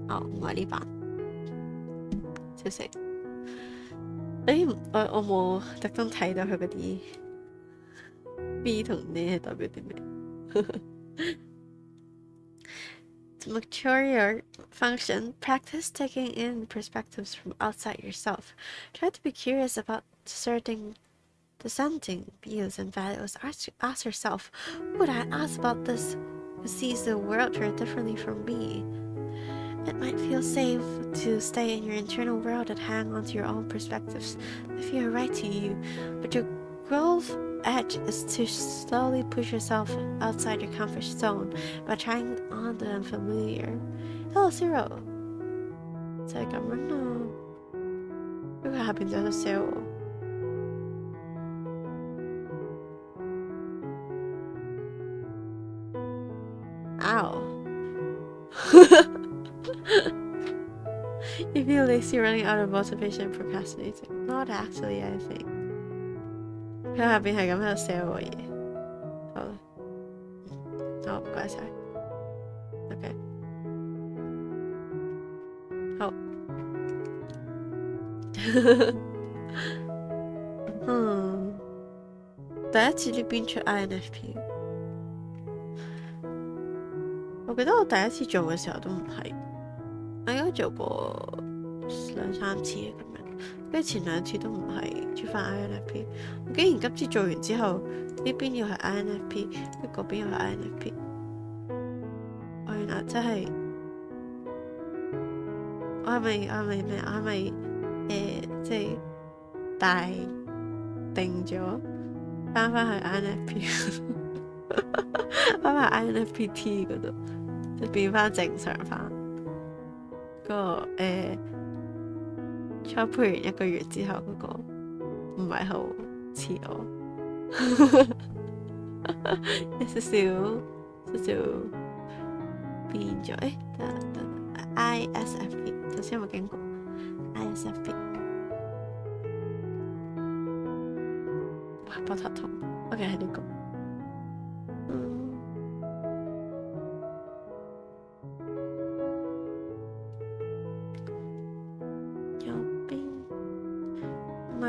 唔係呢版，少少。我冇特登睇到佢嗰啲 B 同 N 係代表啲咩。To mature your function, practice taking in perspectives from outside yourself. Try to be curious about dissenting views and values. Ask yourself, what would I ask about this who sees the world very differently from me? It might feel safe to stay in your internal world and hang on to your own perspectives. They feel right to you, but your growth edge is to slowly push yourself outside your comfort zone by trying on the unfamiliar. Hello, Zero. 就係咁樣咯。因為下邊就有得 sell 喎。Ow. You feel lazy, running out of motivation, procrastinating. Not actually, I think. 佢下邊係咁喺度 sell 我嘢。好啦，好，唔該晒。OK， 好。第一次呢邊出 INFP。我記得我第一次做嘅時候都唔係，我應該做過2-3次咁樣，跟住前2次都唔係出翻 INFP。我竟然今次做完之後，呢邊又係 INFP， 跟住嗰邊又係 INFP。我原來真係，我係咪即係大定咗翻去 INFP， 翻去 INFPT 嗰度。就變翻正常翻，嗰個初配完1個月之後嗰個唔係好似我，有少少變咗。得 ISFP 頭先有冇經過 ISFP？ 哇，膊頭痛。OK， 係呢個。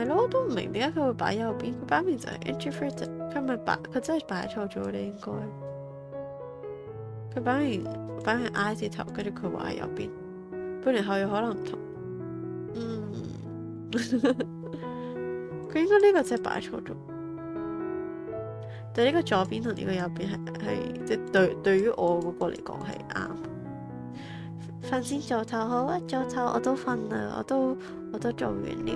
我都唔明點解佢會擺右邊，佢擺面就係 introvert， 佢真係擺錯咗咧，應該佢擺明 I 字頭，跟住佢話喺右邊，本嚟後有可能唔同，佢應該呢個真係擺錯咗，但係呢個左邊同呢個右邊係即係對於我嗰個嚟講係啱。瞓先早唞好啊，早唞我都瞓啦，我都做完了。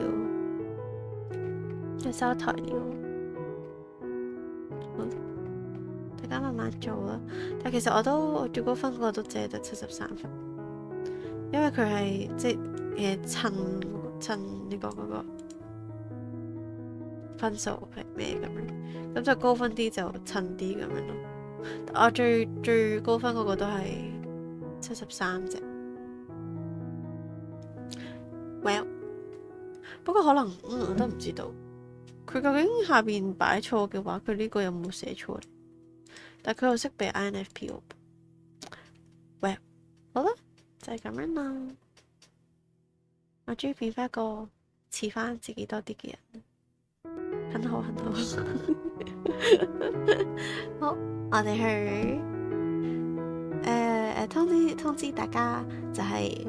要收台了，大家慢慢做啦。但其實我最高分嗰個都借得73分，因為佢係即係襯襯呢個嗰個分數係咩咁樣，咁就高分啲就襯啲咁樣咯。我最高分嗰個都係73啫。Well， 不過可能我都唔知道佢究竟下邊擺錯嘅話，佢呢個有冇寫錯咧？但佢又識俾 INFP 喎。Well， 好啦，就係咁樣啦。我終於變翻一個似翻自己多啲嘅人，很好很好。好，我哋去通知大家，就係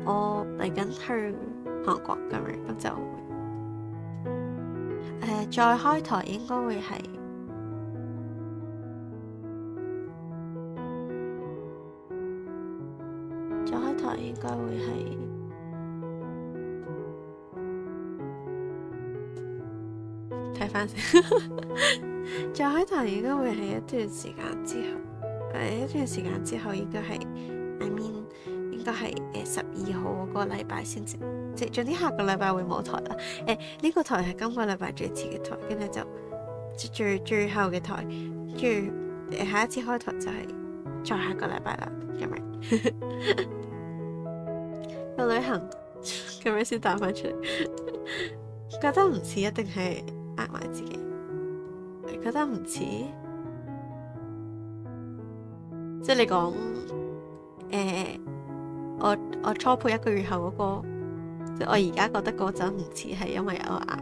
我嚟緊去韓國咁樣，咁就再開台應該會係睇翻先，再開台應該會係一段時間之後，一段時間之後應該係 I mean 應該係12號嗰個禮拜先至，即係總之下個禮拜會冇台啦。呢個台係今個禮拜最遲嘅台，跟住就最後嘅台，跟住下一次開台就係再下個禮拜啦，咁樣。去旅行咁樣先打翻出嚟，覺得唔似一定係呃埋自己，覺得唔似，即係你講我初配1個月後嗰個，即係我而家覺得嗰陣唔似係因為我呃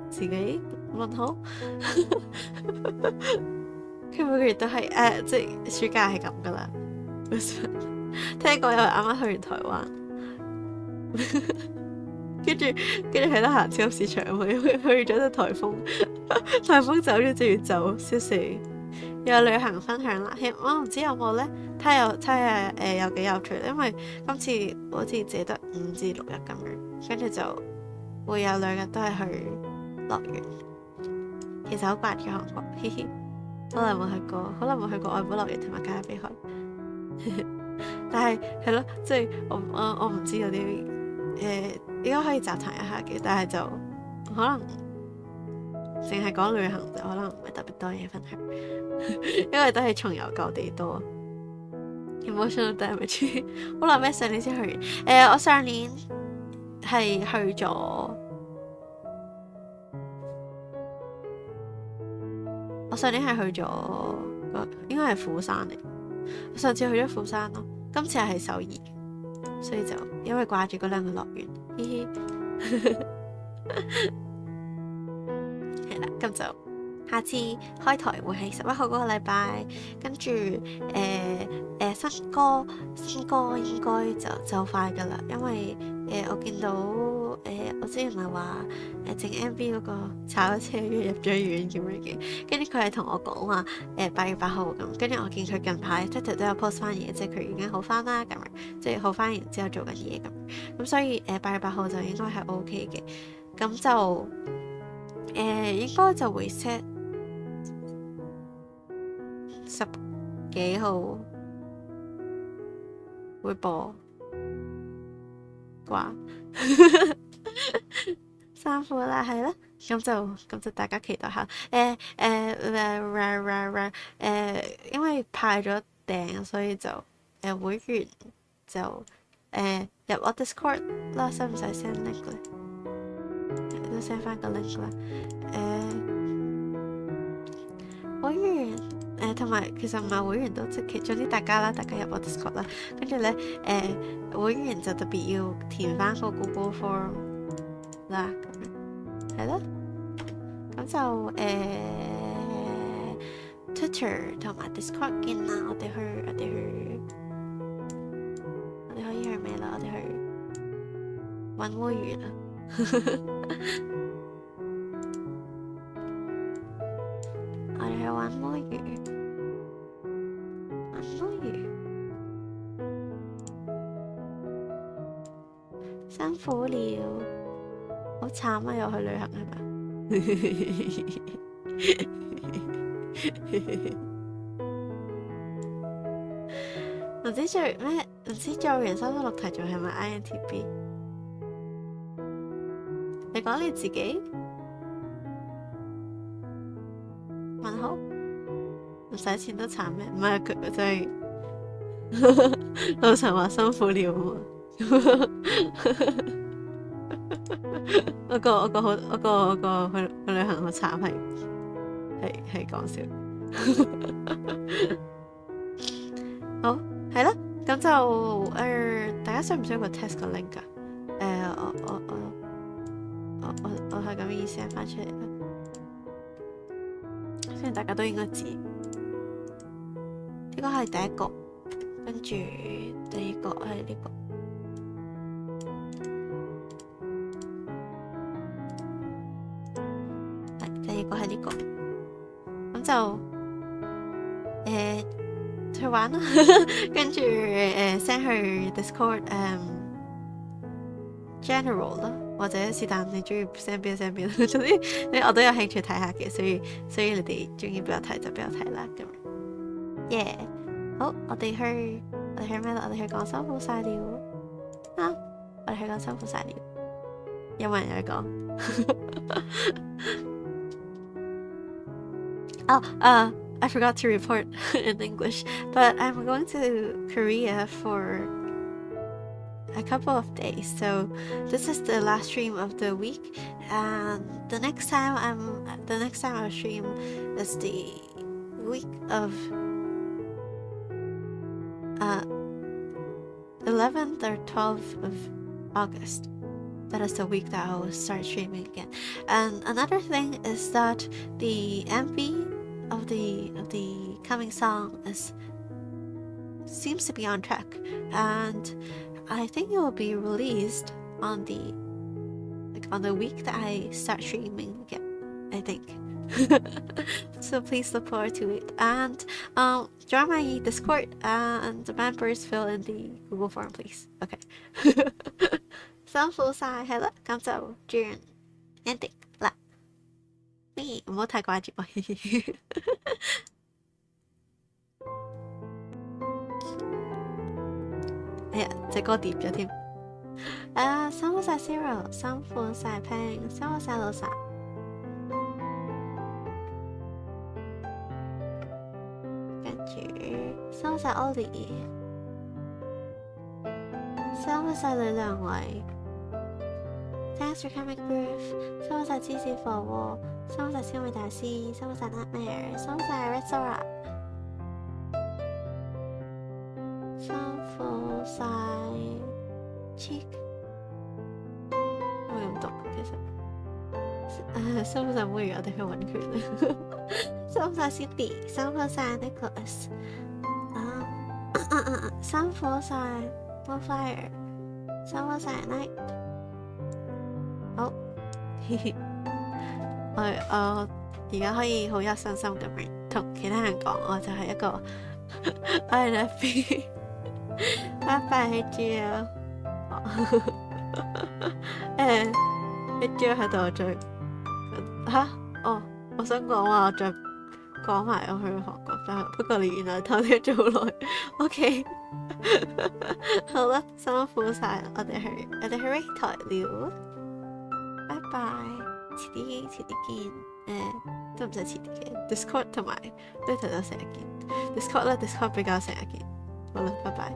自己問號，佢每個月都係即係暑假係咁噶啦。聽講又啱啱去完台灣。跟住喺度行超級市場，因為去咗隻颱風，颱風走咗就要走，笑死！有旅行分享啦，我唔知有冇呢？睇下有幾有趣，因為今次好似只得5至6日咁樣，跟住就會有2日都係去樂園。其實好掛住韓國，嘻嘻，好耐冇去過愛寶樂園同埋加勒比海。但係咯，即係我唔知有啲。應該可以雜談一下嘅，但係就可能淨係講旅行就可能唔係特別多嘢分享，因為都係重遊舊地多。emotional damage 好耐咩？上年先去完。我上年係去咗，應該係釜山嚟。我上次去咗釜山咯，今次係首爾。所以就因為掛住嗰2個樂園，嘻嘻，係啦，咁就下次開台會係11號嗰個禮拜，跟住新歌應該就快噶啦，因為我見到我之前咪話整 MV 嗰個炒車入咗院咁樣嘅，跟住佢係同我講話8月8號咁，跟住我見佢近排 Twitter 都有 post 翻嘢，即係佢已經好翻啦咁樣，即係好翻然之後做緊嘢咁，所以8月8號就應該係 OK 嘅，咁就應該就會 set 10幾號會播啩。辛苦啦，係啦，咁就大家期待下。因為派咗訂，所以就會員就入我 Discord 啦，使唔使 send link 咧？都 send 翻個 link 啦。會員同埋其實唔係會員都即係總之大家入我 Discord 啦，跟住咧會員就特別要填翻個 Google Form 啦，咁樣係咯，咁就Twitter 同埋 Discord 見啦，我哋可以去咩啦？我哋去揾會員啊！我哋去揾摸魚，辛苦了，好慘啊！又去旅行係咪？唔知做咩？唔知做完316題仲係咪 INTP？你講你自己？問號？唔使錢都慘咩？唔係佢就係老陳話辛苦了啊嘛。我個去旅行好慘，係講笑。好，係啦，咁就大家需唔需要個 test 個 link 㗎？我係咁嘅意思翻出嚟啦，相信大家都應該知。呢個係第一個，跟住第二個係呢個。第二個係呢個，咁就去玩啦，跟住send 去 Discord general 啦，或者是但你中意 send 邊 send 邊，總之我都有興趣睇下嘅，所以你哋中意俾我睇就俾我睇啦，咁耶！好，我哋去咩啦？我哋去講辛苦晒了啊！我哋去講辛苦晒了，有冇人有講？I forgot to report in English, but I'm going to Korea for a couple of days. So this is the last stream of the week, and the next time I stream is the week of 11th or 12th of August. That is the week that I will start streaming again. And another thing is that the MV of the coming song seems to be on track, and I think it will be released on the week that I start streaming again, I think. So please look forward to it, and join my Discord, and the members fill in the Google form, please. Okay. 辛苦晒，係啦，咁就轉 ending 啦。唔好太掛住我。哎呀，隻歌跌咗添。辛苦晒 Zero， 辛苦晒 Ping， 辛苦晒老實。跟住辛苦晒 Ollie， 辛苦晒李良偉。Thanks for coming, Groove。辛苦晒芝士火鍋，辛苦晒千位大師，辛苦晒 Nightmare， 辛苦晒 Red Sora， 辛苦晒 Cheek。我唔讀其實。辛苦晒妹魚，我哋去揾佢啦。辛苦晒 Cindy， 辛苦晒 Nicholas。辛苦晒 Bonfire， 辛苦晒 Night。好，我而家可以好有信心咁樣同其他人講，我就係一個 INFP。拜拜，希豬啊！希豬喺度再我想講話，我再講埋我去韓國，但係不過你原來偷聽咗好耐。OK， 好啦，辛苦晒，我哋去擂台了。拜拜，遲啲見，都唔使遲啲嘅 Discord 同埋 Twitter 都成日見 ，Discord 啦 ，Discord 比較成日見，好啦，拜拜。